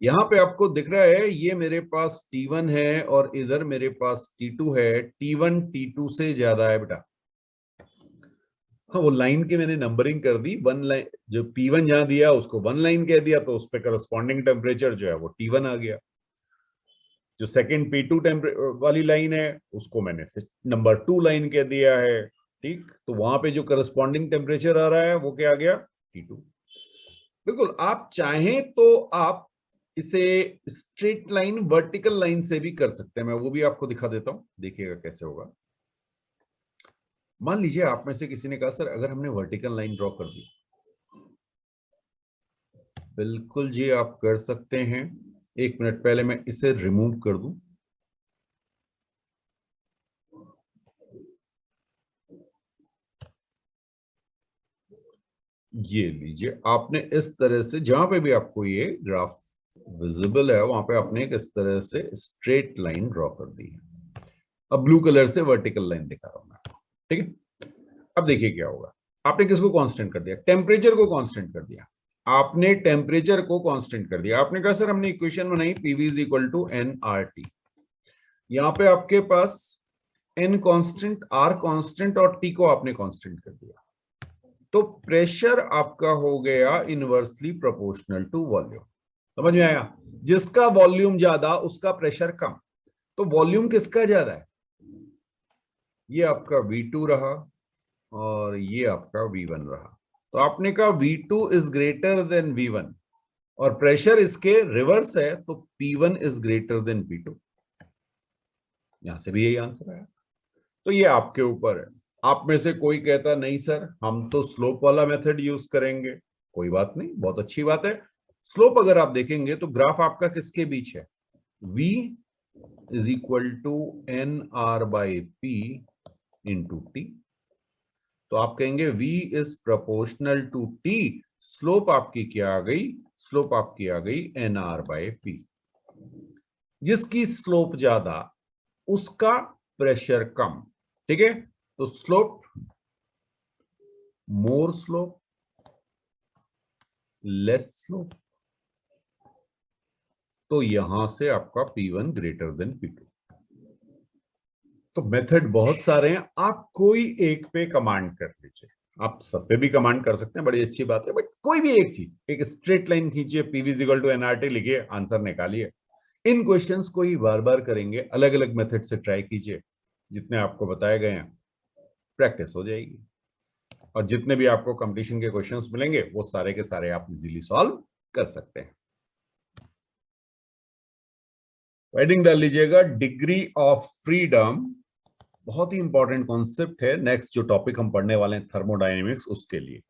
यहां पे आपको दिख रहा है ये मेरे पास T1 है और इधर मेरे पास T2 है। T1 T2 से ज्यादा है बेटा। हाँ, वो लाइन के मैंने नंबरिंग कर दी, वन लाइन जो P1 जहां दिया उसको वन लाइन कह दिया, तो उस पर करस्पॉन्डिंग टेम्परेचर जो है वो T1 आ गया। जो सेकंड P2 वाली लाइन है उसको मैंने नंबर 2 लाइन कह दिया है, ठीक। तो वहां पे जो करस्पॉन्डिंग टेम्परेचर आ रहा है वो क्या आ गया? T2। बिल्कुल, आप चाहें तो आप इसे स्ट्रेट लाइन वर्टिकल लाइन से भी कर सकते हैं, मैं वो भी आपको दिखा देता हूं, देखिएगा कैसे होगा। मान लीजिए आप में से किसी ने कहा सर अगर हमने वर्टिकल लाइन ड्रॉ कर दी, बिल्कुल जी आप कर सकते हैं। एक मिनट, पहले मैं इसे रिमूव कर दूं। ये लीजिए, आपने इस तरह से जहां पे भी आपको ये ग्राफ विजिबल है वहां पे आपने एक इस तरह से स्ट्रेट लाइन ड्रॉ कर दी है। अब ब्लू कलर से वर्टिकल लाइन दिखा रहा हूं मैं, ठीक है। अब देखिए क्या होगा। आपने किसको कांस्टेंट कर दिया? टेम्परेचर को कांस्टेंट कर दिया। आपने टेम्परेचर को कांस्टेंट कर दिया। आपने कहा सर हमने इक्वेशन बनाई PV is equal to N R T. यहां पे आपके पास एन कांस्टेंट, आर कांस्टेंट और टी को आपने कांस्टेंट कर दिया, तो प्रेशर आपका हो गया इनवर्सली प्रोपोर्शनल टू वॉल्यूम। समझ में आया? जिसका वॉल्यूम ज्यादा उसका प्रेशर कम। तो वॉल्यूम किसका ज्यादा है? ये आपका V2 रहा और ये आपका V1 रहा। तो आपने कहा V2 is greater than V1 और प्रेशर इसके रिवर्स है, तो P1 is greater than P2। यहां से भी यही आंसर आया। तो ये आपके ऊपर है। आप में से कोई कहता नहीं सर हम तो स्लोप वाला मेथड यूज करेंगे, कोई बात नहीं, बहुत अच्छी बात है। स्लोप अगर आप देखेंगे तो ग्राफ आपका किसके बीच है? V is equal to N R by P into T. तो आप कहेंगे V is proportional to T, slope आपकी क्या आ गई? स्लोप आपकी आ गई एन आर बाई पी। जिसकी स्लोप ज्यादा उसका प्रेशर कम, ठीक है। तो slope, more slope, less slope, तो यहां से आपका P1 ग्रेटर देन P2। तो मेथड बहुत सारे हैं, आप कोई एक पे कमांड कर लीजिए। आप सब पे भी कमांड कर सकते हैं, बड़ी अच्छी बात है, बट कोई भी एक चीज, एक स्ट्रेट लाइन खींचिए, PV is equal to NRT लिखिए, आंसर निकालिए। इन क्वेश्चंस को ही बार बार करेंगे, अलग अलग मेथड से ट्राई कीजिए, जितने आपको बताए गए हैं प्रैक्टिस हो जाएगी। और जितने भी आपको कंपटीशन के क्वेश्चंस मिलेंगे वो सारे के सारे आप इजीली सॉल्व कर सकते हैं। हेडिंग डाल लीजिएगा डिग्री ऑफ फ्रीडम, बहुत ही इंपॉर्टेंट कॉन्सेप्ट है। नेक्स्ट जो टॉपिक हम पढ़ने वाले हैं थर्मोडायनेमिक्स, उसके लिए।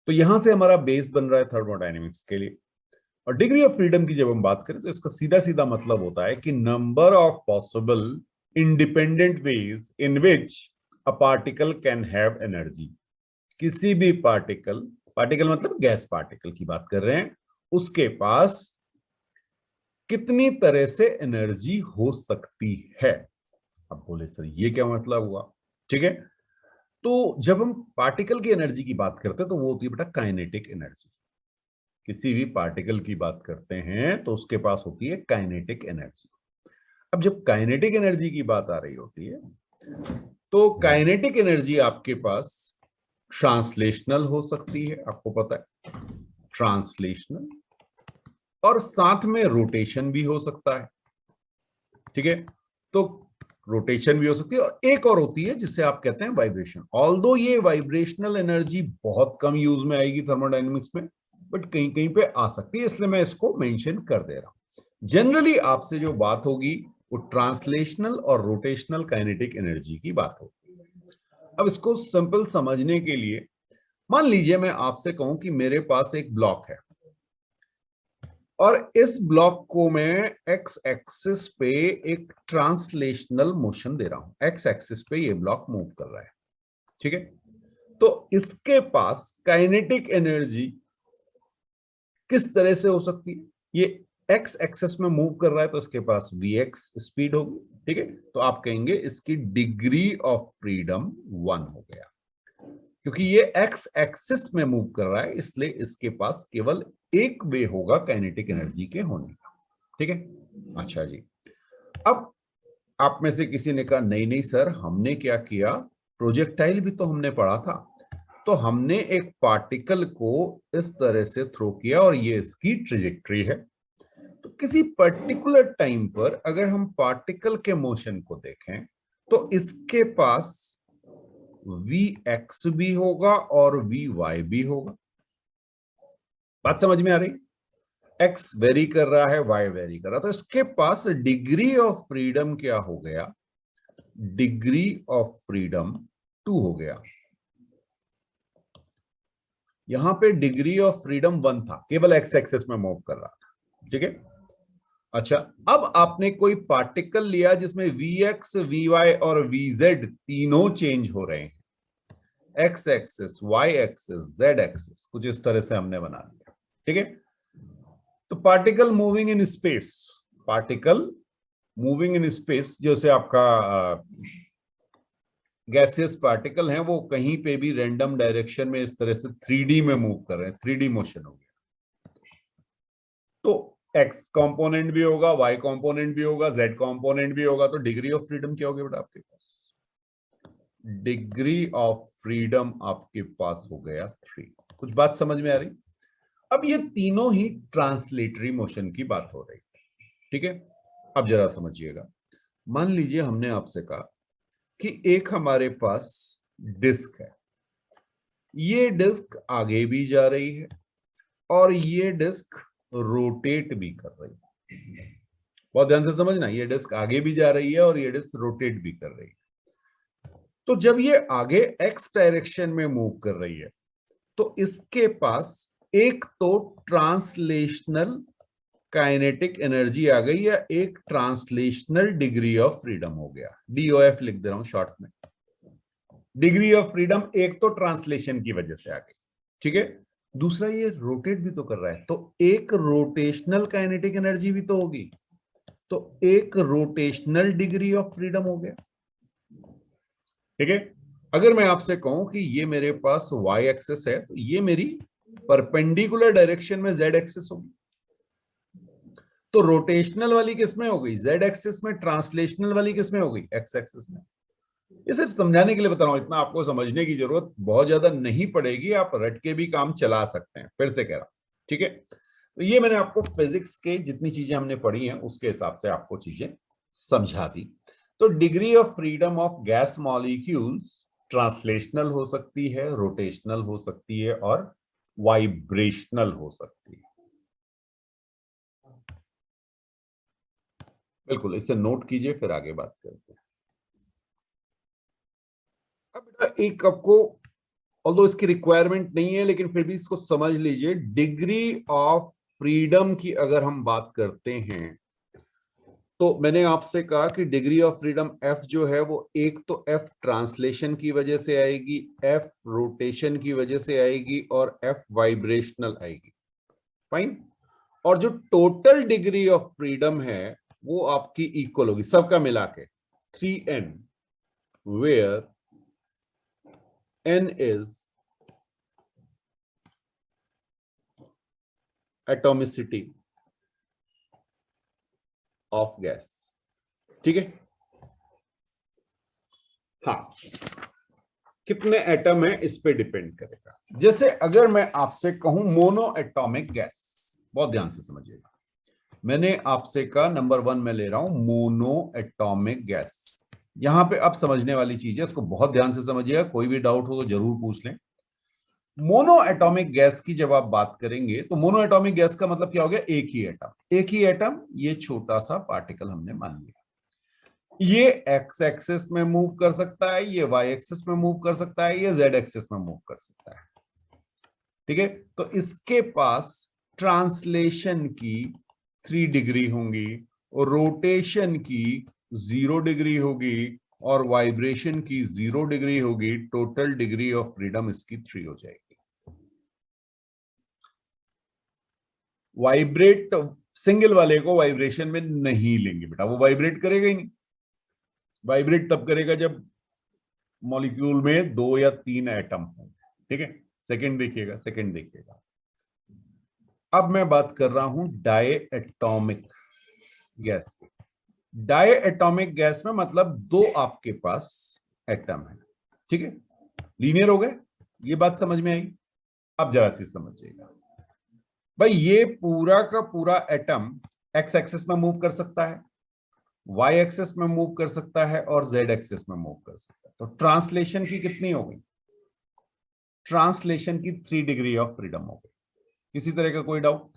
तो यहां से हमारा बेस बन रहा है थर्मोडायनेमिक्स के लिए। और डिग्री ऑफ फ्रीडम की जब हम बात करें तो इसका सीधा सीधा मतलब होता है कि number of possible independent ways in which a particle can have energy. किसी भी पार्टिकल, पार्टिकल मतलब गैस पार्टिकल की बात कर रहे हैं, उसके पास कितनी तरह से एनर्जी हो सकती है। अब बोले सर ये क्या मतलब हुआ? ठीक है, तो जब हम पार्टिकल की एनर्जी की बात करते हैं तो वो होती है बेटा काइनेटिक एनर्जी। किसी भी पार्टिकल की बात करते हैं तो उसके पास होती है काइनेटिक एनर्जी। अब जब काइनेटिक एनर्जी की बात आ रही होती है तो काइनेटिक एनर्जी आपके पास ट्रांसलेशनल हो सकती है, आपको पता है ट्रांसलेशनल, और साथ में रोटेशन भी हो सकता है, ठीक है। तो रोटेशन भी हो सकती है, और एक और होती है जिसे आप कहते हैं वाइब्रेशन। ऑल्दो ये वाइब्रेशनल एनर्जी बहुत कम यूज में आएगी थर्मोडायनेमिक्स में, बट कहीं कहीं पे आ सकती है, इसलिए मैं इसको मेंशन कर दे रहा हूं। जनरली आपसे जो बात होगी वो ट्रांसलेशनल और रोटेशनल काइनेटिक एनर्जी की बात होती है। अब इसको सिंपल समझने के लिए मान लीजिए मैं आपसे कहूं कि मेरे पास एक ब्लॉक है और इस ब्लॉक को मैं एक्स एक्सिस पे एक ट्रांसलेशनल मोशन दे रहा हूं। एक्स एक्सिस पे ये ब्लॉक मूव कर रहा है, ठीक है। तो इसके पास काइनेटिक एनर्जी किस तरह से हो सकती है? ये एक्स एक्सिस में मूव कर रहा है तो इसके पास vx स्पीड होगी, ठीक है। तो आप कहेंगे इसकी डिग्री ऑफ फ्रीडम 1 हो गया, क्योंकि ये एक्स एक्सिस में मूव कर रहा है इसलिए इसके पास केवल एक वे होगा काइनेटिक एनर्जी के होने का, ठीक है। अच्छा जी, अब आप में से किसी ने कहा नहीं नहीं सर, हमने क्या किया, प्रोजेक्टाइल भी तो हमने पढ़ा था। तो हमने एक पार्टिकल को इस तरह से थ्रो किया और ये इसकी ट्रेजेक्टरी है। तो किसी पर्टिकुलर टाइम पर अगर हम पार्टिकल के मोशन को देखें तो इसके पास Vx भी होगा और Vy भी होगा। बात समझ में आ रही? x वेरी कर रहा है, y वेरी कर रहा है, तो इसके पास डिग्री ऑफ फ्रीडम क्या हो गया? डिग्री ऑफ फ्रीडम 2 हो गया। यहां पे डिग्री ऑफ फ्रीडम 1 था, केवल एक्स एक्सिस में मूव कर रहा था, ठीक है। अच्छा, अब आपने कोई पार्टिकल लिया जिसमें Vx, Vy और Vz तीनों चेंज हो रहे हैं। X axis, Y axis, Z axis, कुछ इस तरह से हमने बना दिया, ठीक है। तो particle moving in space, particle moving in space, जैसे आपका गैसियस पार्टिकल हैं, वो कहीं पे भी रैंडम डायरेक्शन में इस तरह से 3D में मूव कर रहे हैं, 3D मोशन हो गया। तो एक्स कंपोनेंट भी होगा, वाई कंपोनेंट भी होगा, जेड कंपोनेंट भी होगा, तो डिग्री ऑफ फ्रीडम क्या होगी बेटा आपके पास? डिग्री ऑफ फ्रीडम आपके पास हो गया 3। कुछ बात समझ में आ रही? अब ये तीनों ही ट्रांसलेटरी मोशन की बात हो रही है, ठीक है। अब जरा समझिएगा, मान लीजिए हमने आपसे कहा कि एक हमारे पास डिस्क है, ये डिस्क आगे भी जा रही है और ये डिस्क रोटेट भी कर रही है। बहुत ध्यान से समझना, ये डिस्क आगे भी जा रही है और ये डिस्क रोटेट भी कर रही है। तो जब ये आगे एक्स डायरेक्शन में मूव कर रही है तो इसके पास एक तो ट्रांसलेशनल काइनेटिक एनर्जी आ गई या एक ट्रांसलेशनल डिग्री ऑफ फ्रीडम हो गया। DOF लिख दे रहा हूं शॉर्ट में। डिग्री ऑफ फ्रीडम एक तो ट्रांसलेशन की वजह से आ गई, ठीक है। दूसरा, ये रोटेट भी तो कर रहा है, तो एक रोटेशनल काइनेटिक एनर्जी भी तो होगी, तो एक रोटेशनल डिग्री ऑफ फ्रीडम हो गया, ठीक है। अगर मैं आपसे कहूं कि ये मेरे पास y एक्सिस है तो ये मेरी परपेंडिकुलर डायरेक्शन में z एक्सिस होगी, तो रोटेशनल वाली किसमें हो गई? z एक्सिस में। ट्रांसलेशनल वाली किसमें हो गई? x एक्सिस में। ये सिर्फ समझाने के लिए बता रहा हूं, इतना आपको समझने की जरूरत बहुत ज्यादा नहीं पड़ेगी, आप रट के भी काम चला सकते हैं। फिर से कह रहा हूं, ठीक है। तो ये मैंने आपको फिजिक्स के जितनी चीजें हमने पढ़ी हैं उसके हिसाब से आपको चीजें समझा दी। तो degree of freedom of gas molecules translational हो सकती है, रोटेशनल हो सकती है और वाइब्रेशनल हो सकती है। बिल्कुल, इसे नोट कीजिए, फिर आगे बात करते हैं। अब बेटा एक आपको, ऑल्दो इसकी रिक्वायरमेंट नहीं है लेकिन फिर भी इसको समझ लीजिए। डिग्री ऑफ फ्रीडम की अगर हम बात करते हैं तो मैंने आपसे कहा कि डिग्री ऑफ फ्रीडम F जो है वो एक तो F ट्रांसलेशन की वजह से आएगी, F रोटेशन की वजह से आएगी और F वाइब्रेशनल आएगी, फाइन। और जो टोटल डिग्री ऑफ फ्रीडम है वो आपकी इक्वल होगी सबका मिला के 3n, where n is atomicity of gas, ठीक है। हाँ, कितने एटम है इस पे डिपेंड करेगा। जैसे अगर मैं आपसे कहूं मोनो एटॉमिक गैस, बहुत ध्यान से समझिएगा, मैंने आपसे कहा नंबर 1 में ले रहा हूं मोनो एटॉमिक गैस। यहां पे अब समझने वाली चीज है, इसको बहुत ध्यान से समझिएगा, कोई भी डाउट हो तो जरूर पूछ लें। मोनो एटॉमिक गैस की जब आप बात करेंगे तो मोनो एटॉमिक गैस का मतलब क्या हो गया? एक ही एटम, एक ही एटम, ये छोटा सा पार्टिकल हमने मान लिया, ये एक्स एक्सिस में मूव कर सकता है, ये वाई एक्सिस में मूव कर सकता है, ये जेड एक्सिस में मूव कर सकता है। ठीक है, तो इसके पास ट्रांसलेशन की 3 डिग्री होंगी और रोटेशन की 0 डिग्री होगी और वाइब्रेशन की 0 डिग्री होगी। टोटल डिग्री ऑफ फ्रीडम इसकी 3 हो जाएगी। वाइब्रेट सिंगल वाले को वाइब्रेशन में नहीं लेंगे बेटा, वो वाइब्रेट करेगा ही नहीं। वाइब्रेट तब करेगा जब मॉलिक्यूल में 2 या 3 एटम होंगे। ठीक है, सेकंड देखिएगा, सेकंड देखिएगा। अब मैं बात कर रहा हूं डायएटॉमिक गैस की। डायएटॉमिक गैस में मतलब 2 आपके पास एटम है। ठीक है, लीनियर हो गए, ये बात समझ में आई। अब जरा सी समझिएगा भाई, ये पूरा का पूरा एटम एक्स एक्सिस में मूव कर सकता है, वाई एक्सिस में मूव कर सकता है और जेड एक्सिस में मूव कर सकता है। तो ट्रांसलेशन की कितनी हो गई? ट्रांसलेशन की 3 डिग्री ऑफ फ्रीडम हो गई। किसी तरह का कोई डाउट?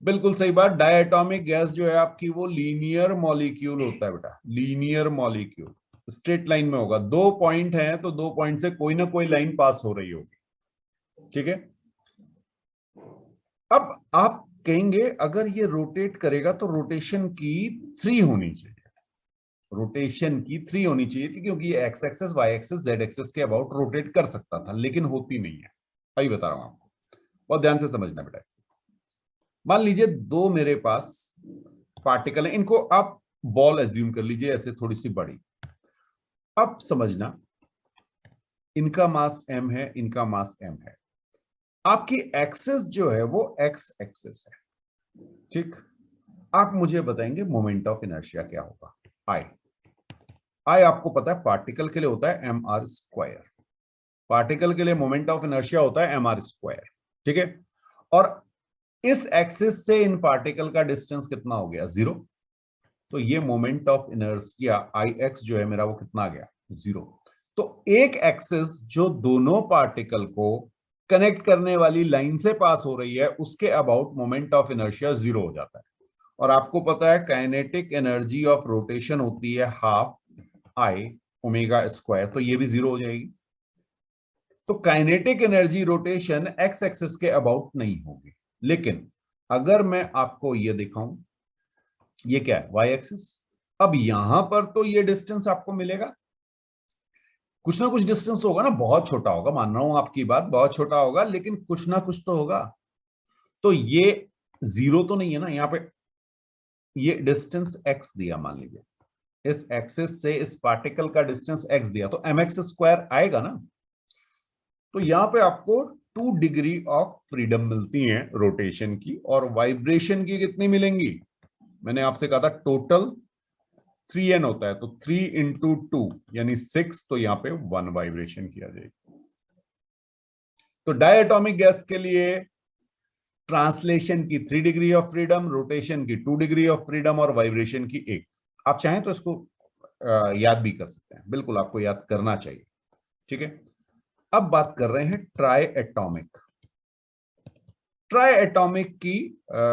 बिल्कुल सही बात। डायएटॉमिक गैस जो है आपकी वो लीनियर मॉलिक्यूल होता है बेटा, लीनियर मॉलिक्यूल। स्ट्रेट लाइन में होगा, 2 पॉइंट हैं तो 2 पॉइंट से कोई ना कोई लाइन पास हो रही होगी। ठीक है, अब आप कहेंगे अगर ये रोटेट करेगा तो रोटेशन की 3 होनी चाहिए। रोटेशन की 3 होनी चाहिए थी, क्योंकि ये X axis, Y axis, Z axis के अबाउट रोटेट कर सकता था, लेकिन होती नहीं है। अभी बता रहा हूं आपको, बहुत ध्यान से समझना बेटा। मान लीजिए 2 मेरे पास पार्टिकल है, इनको आप बॉल एज्यूम कर लीजिए, ऐसे थोड़ी सी बड़ी। अब समझना, इनका मास m है, इनका मास m है। आपकी एक्सेस जो है वो एक्स एक्सेस है। ठीक, आप मुझे बताएंगे मोमेंट ऑफ इनर्शिया क्या होगा? आई आपको पता है पार्टिकल के लिए होता है mr²। पार्टिकल के लिए मोमेंट ऑफ इनर्शिया होता है mr²। ठीक है, और इस एक्सिस से इन पार्टिकल का डिस्टेंस कितना हो गया? 0। तो ये moment of inertia I x जो है मेरा, वो कितना आ गया? 0। तो एक एक्सिस जो दोनों पार्टिकल को कनेक्ट करने वाली लाइन से पास हो रही है, उसके अबाउट मोमेंट ऑफ इनर्शिया 0 हो जाता है। और आपको पता है काइनेटिक एनर्जी ऑफ रोटेशन होती है हाफ आई ओमेगा स्क्वायर, तो ये भी 0 हो जाएगी। तो kinetic energy rotation x axis के अबाउट नहीं होगी। लेकिन अगर मैं आपको ये दिखाऊं, ये क्या है? Y axis. अब यहां पर तो ये डिस्टेंस आपको मिलेगा, कुछ ना कुछ डिस्टेंस होगा ना, बहुत छोटा होगा, मान रहा हूं आपकी बात, बहुत छोटा होगा, लेकिन कुछ ना कुछ तो होगा। तो ये 0 तो नहीं है ना यहाँ पे। ये डिस्टेंस x दिया, मान लीजिए इस एक्सिस से इस पार्टिकल का डिस्टेंस x दिया, तो mx² आएगा ना। तो यहां पे आपको 2 डिग्री ऑफ फ्रीडम मिलती है रोटेशन की, और वाइब्रेशन की कितनी मिलेंगी? मैंने आपसे कहा था टोटल 3n होता है, तो 3 × 2 यानी 6, तो यहां पे 1 वाइब्रेशन किया जाएगी। तो डायएटॉमिक गैस के लिए ट्रांसलेशन की 3 डिग्री ऑफ फ्रीडम, रोटेशन की 2 डिग्री ऑफ फ्रीडम और वाइब्रेशन की 1। आप चाहें तो इसको याद भी कर सकते हैं, बिल्कुल आपको याद करना चाहिए। ठीक है, अब बात कर रहे हैं ट्राई एटॉमिक। ट्राई एटॉमिक की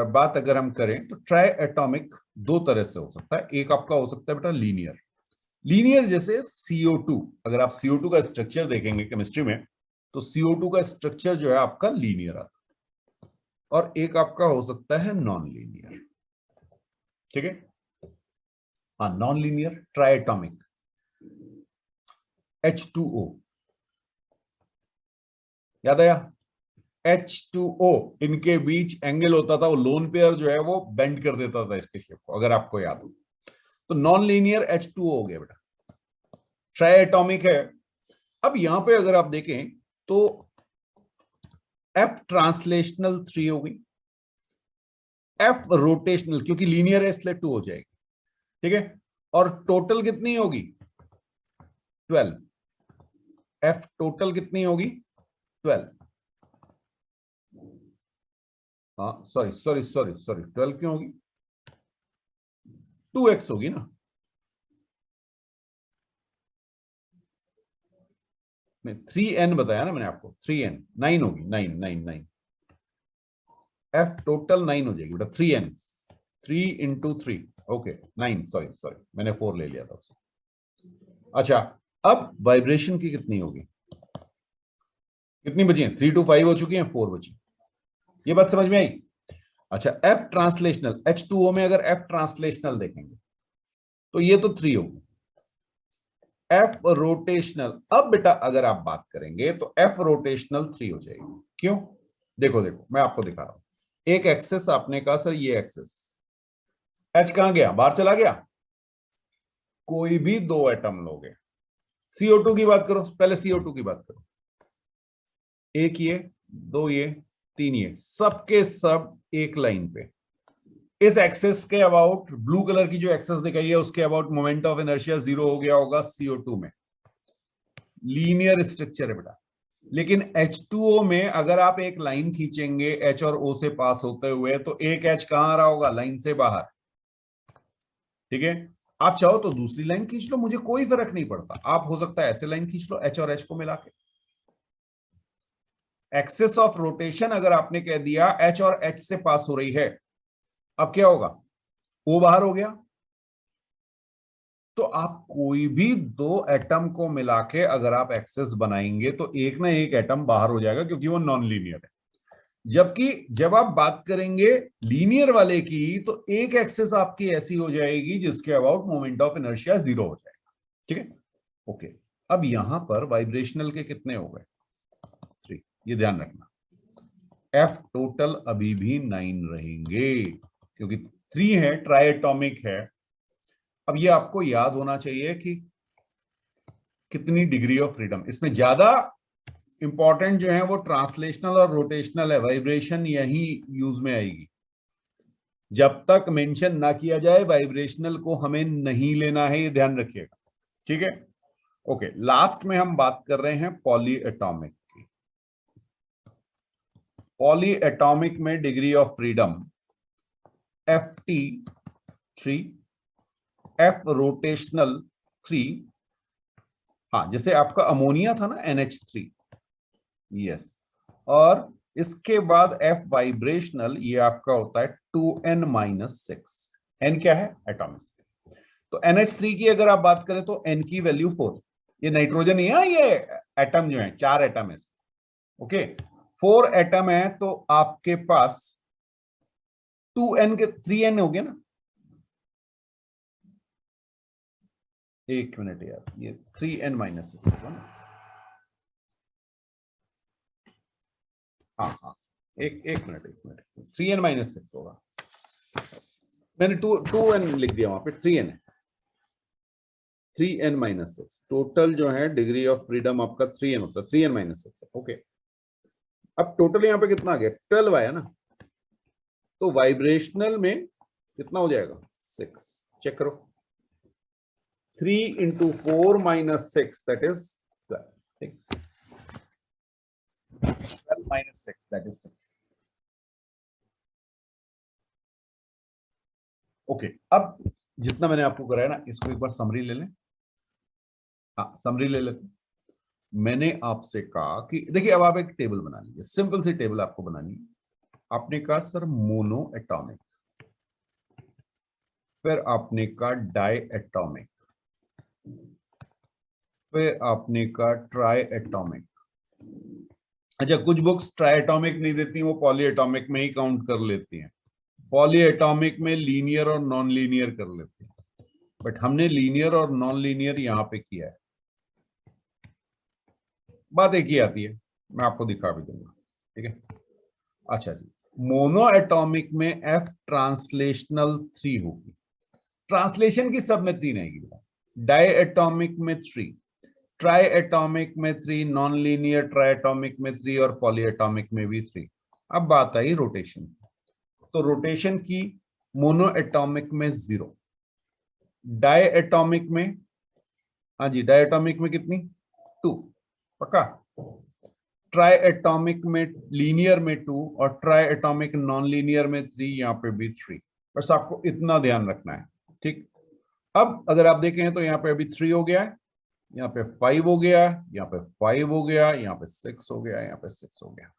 बात अगर हम करें तो ट्राई एटॉमिक 2 तरह से हो सकता है। एक आपका हो सकता है बेटा लीनियर। लीनियर जैसे CO2, अगर आप CO2 का स्ट्रक्चर देखेंगे केमिस्ट्री में, तो CO2 का स्ट्रक्चर जो है आपका लीनियर आता है। और एक आपका हो सकता है नॉन लीनियर। ठीक है, हाँ, non linear try atomic. H2O याद आया? H2O, इनके बीच एंगल होता था, वो लोन पेयर जो है वो बेंड कर देता था इसके शेप को, अगर आपको याद हो। तो नॉन लीनियर H2O हो गया बेटा, ट्राई एटॉमिक है। अब यहां पे अगर आप देखें तो F ट्रांसलेशनल 3 हो गई, F रोटेशनल, क्योंकि लीनियर है इसलिए 2 हो जाएगी। ठीक है, और टोटल कितनी होगी? 12। F टोटल कितनी होगी? 12। हाँ, सॉरी 12 क्यों होगी? 2x होगी ना। नहीं, 3n बताया ना मैंने आपको, 3n 9 होगी, 9 F टोटल 9 हो जाएगी बेटा। 3n 3 × 3 ओके 9, सॉरी सॉरी मैंने 4 ले लिया था उससे। अच्छा अब वाइब्रेशन की कितनी होगी, कितनी बची है? 3 to 5 हो चुकी हैं, 4 बची। ये बात समझ में आई? अच्छा एफ ट्रांसलेशनल, H2O में अगर एफ ट्रांसलेशनल देखेंगे तो ये तो 3 होगी। एफ रोटेशनल, अब बेटा अगर आप बात करेंगे तो एफ रोटेशनल 3 हो जाएगी। क्यों? देखो देखो मैं आपको दिखा रहा हूं। एक एक्सेस आपने कहा सर ये एक्सेस, एच कहां गया? बाहर चला गया। कोई भी 2 एटम लोगे, CO2 की बात करो, पहले CO2 की बात करो, एक ये, 2 ये, 3 ये, सबके सब एक लाइन पे। इस एक्सेस के अबाउट, ब्लू कलर की जो एक्सेस दिखाई है उसके अबाउट मोमेंट ऑफ इनर्शिया 0 हो गया होगा CO2 में। लीनियर स्ट्रक्चर है बेटा। लेकिन H2O में अगर आप एक लाइन खींचेंगे H और O से पास होते हुए तो एक H कहां आ रहा होगा? लाइन से बाहर। ठीक है, आप चाहो तो दूसरी लाइन खींच लो, मुझे कोई फर्क नहीं पड़ता। आप हो सकता है ऐसे लाइन खींच लो H और H को मिला के। एक्सेस ऑफ रोटेशन अगर आपने कह दिया H और H से पास हो रही है, अब क्या होगा? O बाहर हो गया। तो आप कोई भी 2 एटम को मिला के अगर आप एक्सेस बनाएंगे तो एक ना एक एटम बाहर हो जाएगा, क्योंकि वो नॉन लीनियर है। जबकि जब आप बात करेंगे लीनियर वाले की तो एक एक्सेस आपकी ऐसी हो जाएगी जिसके अबाउट मोमेंट ऑफ इनर्शिया 0 हो जाएगा। ठीक है, ओके। अब यहां पर वाइब्रेशनल के कितने हो गए? 3। ये ध्यान रखना, एफ टोटल अभी भी 9 रहेंगे क्योंकि 3 है, ट्राई एटॉमिक है। अब ये आपको याद होना चाहिए कि कितनी डिग्री ऑफ फ्रीडम, इसमें ज्यादा इंपॉर्टेंट जो है वो ट्रांसलेशनल और रोटेशनल है। वाइब्रेशन यही यूज में आएगी। जब तक मेंशन ना किया जाए वाइब्रेशनल को हमें नहीं लेना है, ये ध्यान रखिएगा। ठीक है, ओके। लास्ट में हम बात कर रहे हैं पॉली एटॉमिक की। पॉली एटॉमिक में degree of freedom Ft 3, F rotational 3। हाँ, जैसे आपका अमोनिया था ना NH3, यस। और इसके बाद एफ वाइब्रेशनल, ये आपका होता है 2n-6। n क्या है? एटॉमिक। तो NH3 की अगर आप बात करें तो n की वैल्यू 4। ये नाइट्रोजन ही है, ये एटम जो है 4 एटम है। ओके, 4 एटम है तो आपके पास 2n के 3n हो गया ना। एक मिनट यार, ये 3n-6 होगा ना। हाँ हाँ, एक मिनट 3n-6 होगा। मैंने 2n लिख दिया, वहां पे 3n है। 3n-6 टोटल जो है डिग्री ऑफ फ्रीडम आपका 3n होता है। 3n-6 okay. अब टोटल यहाँ पे कितना आ गया? 12 आया ना। तो वाइब्रेशनल में कितना हो जाएगा? 6। चेक करो, 3 into 4-6 that is 12। 12-6 that is 6। Okay, अब जितना मैंने आपको कराया ना, इसको एक बार समरी ले लें। हाँ, समरी ले लेते। मैंने आपसे कहा कि देखिए, अब आप एक टेबल बना लीजिए, सिंपल सी टेबल आपको बनानी है। आपने कहा सर मोनो एटॉमिक, फिर आपने कहा डाई एटॉमिक, फिर आपने कहा ट्राई एटॉमिक। अच्छा, कुछ बुक्स ट्राई एटॉमिक नहीं देती, वो पॉली एटॉमिक में ही काउंट कर लेती हैं। पॉली एटॉमिक में लीनियर और नॉन लीनियर कर लेते हैं, बट हमने लीनियर और नॉन लीनियर यहां पे किया है। बात एक ही आती है, मैं आपको दिखा भी दूंगा। ठीक है, अच्छा जी। मोनो एटॉमिक में एफ ट्रांसलेशनल 3 होगी। ट्रांसलेशन की सब में 3 आएगी। डाई एटॉमिक में 3, ट्राई एटॉमिक में 3, नॉन लीनियर ट्राई एटॉमिक में 3 और पॉली एटॉमिक में भी 3। अब बात आई रोटेशन की, तो रोटेशन की मोनो एटॉमिक में 0, डाई एटॉमिक में, हाँ जी, डाई एटॉमिक में कितनी? 2 पक्का। ट्राई एटॉमिक में लीनियर में 2 और ट्राई एटॉमिक नॉन लीनियर में 3, यहाँ पे भी 3। बस आपको इतना ध्यान रखना है। ठीक, अब अगर आप देखें तो यहाँ पे अभी 3 हो गया है, यहाँ पे 5 हो गया, यहाँ पे 5 हो गया, यहाँ पे 6 हो गया, यहाँ पे 6 हो गया।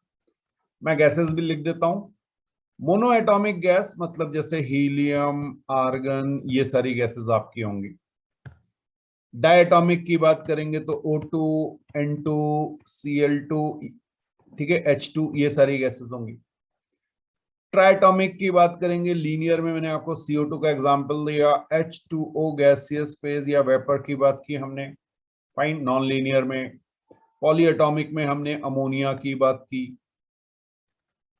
मैं गैसेस भी लिख देता हूं। मोनो एटॉमिक गैस मतलब जैसे हीलियम, आर्गन, ये सारी गैसेस आपकी होंगी। डायटॉमिक की बात करेंगे तो O2, N2, Cl2, ठीक है, H2, ये सारी गैसेस होंगी। ट्राइटॉमिक की बात करेंगे, लीनियर में मैंने आपको CO2 का एग्जांपल दिया, H2O गैसियस फेज या वेपर की बात की हमने, फाइन। नॉन लीनियर में पॉलीएटॉमिक में हमने अमोनिया की बात की।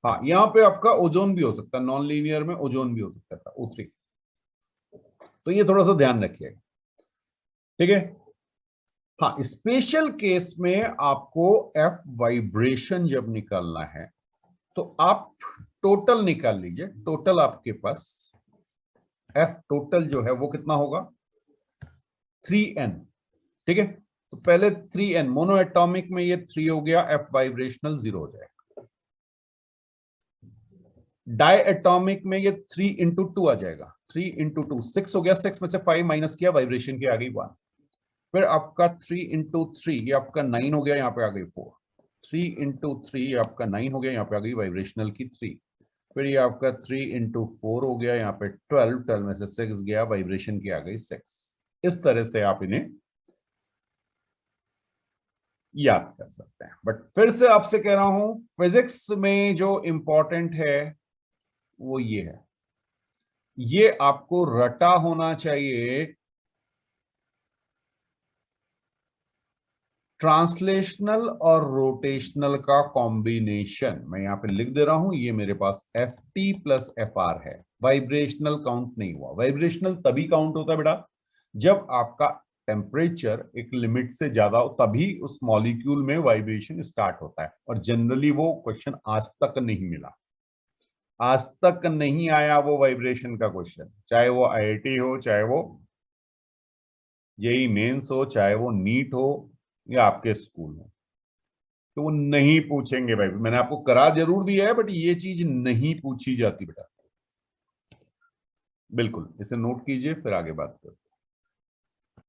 हाँ, यहाँ पे आपका ओजोन भी हो सकता है, नॉन लीनियर में ओजोन भी हो सकता था, O3। तो ये थोड़ा सा ध्यान रखिएगा, ठीक है। हाँ, स्पेशल केस में आपको एफ वाइब्रेशन जब निकालना है तो आप टोटल निकाल लीजिए। टोटल आपके पास एफ टोटल जो है वो कितना होगा, 3n, ठीक है। तो पहले 3n, मोनो एटॉमिक में ये 3 हो गया, एफ वाइब्रेशनल 0 हो जाएगा। डाई एटॉमिक में ये 3 इंटू 2 आ जाएगा, 3 इंटू 2 6 हो गया, 6 में से 5 माइनस किया, वाइब्रेशन की आ गई 1। फिर आपका 3 इंटू 3, ये आपका 9 हो गया, यहाँ पे आ गई 4। 3 इंटू 3, ये आपका 9 हो गया, यहाँ पे आ गई वाइब्रेशनल की 3। फिर ये आपका 3 इंटू 4 हो गया, यहाँ पे 12, 12 में से 6 गया, वाइब्रेशन की आ गई 6। इस तरह से आप इन्हें याद कर सकते हैं। बट फिर से आपसे कह रहा हूं, फिजिक्स में जो इंपॉर्टेंट है वो ये है, ये आपको रटा होना चाहिए। ट्रांसलेशनल और रोटेशनल का कॉम्बिनेशन मैं यहां पे लिख दे रहा हूं, ये मेरे पास Ft प्लस Fr है। वाइब्रेशनल काउंट नहीं हुआ। वाइब्रेशनल तभी काउंट होता है बेटा जब आपका टेम्परेचर एक लिमिट से ज्यादा हो, तभी उस मॉलिक्यूल में वाइब्रेशन स्टार्ट होता है। और जनरली वो क्वेश्चन आज तक नहीं मिला, आज तक नहीं आया वो वाइब्रेशन का क्वेश्चन, चाहे वो IIT हो, चाहे वो जेई मेंस हो, चाहे वो नीट हो या आपके स्कूल में। तो वो नहीं पूछेंगे भाई, मैंने आपको करा जरूर दिया है बट ये चीज नहीं पूछी जाती बेटा। बिल्कुल, इसे नोट कीजिए, फिर आगे बात करते हैं।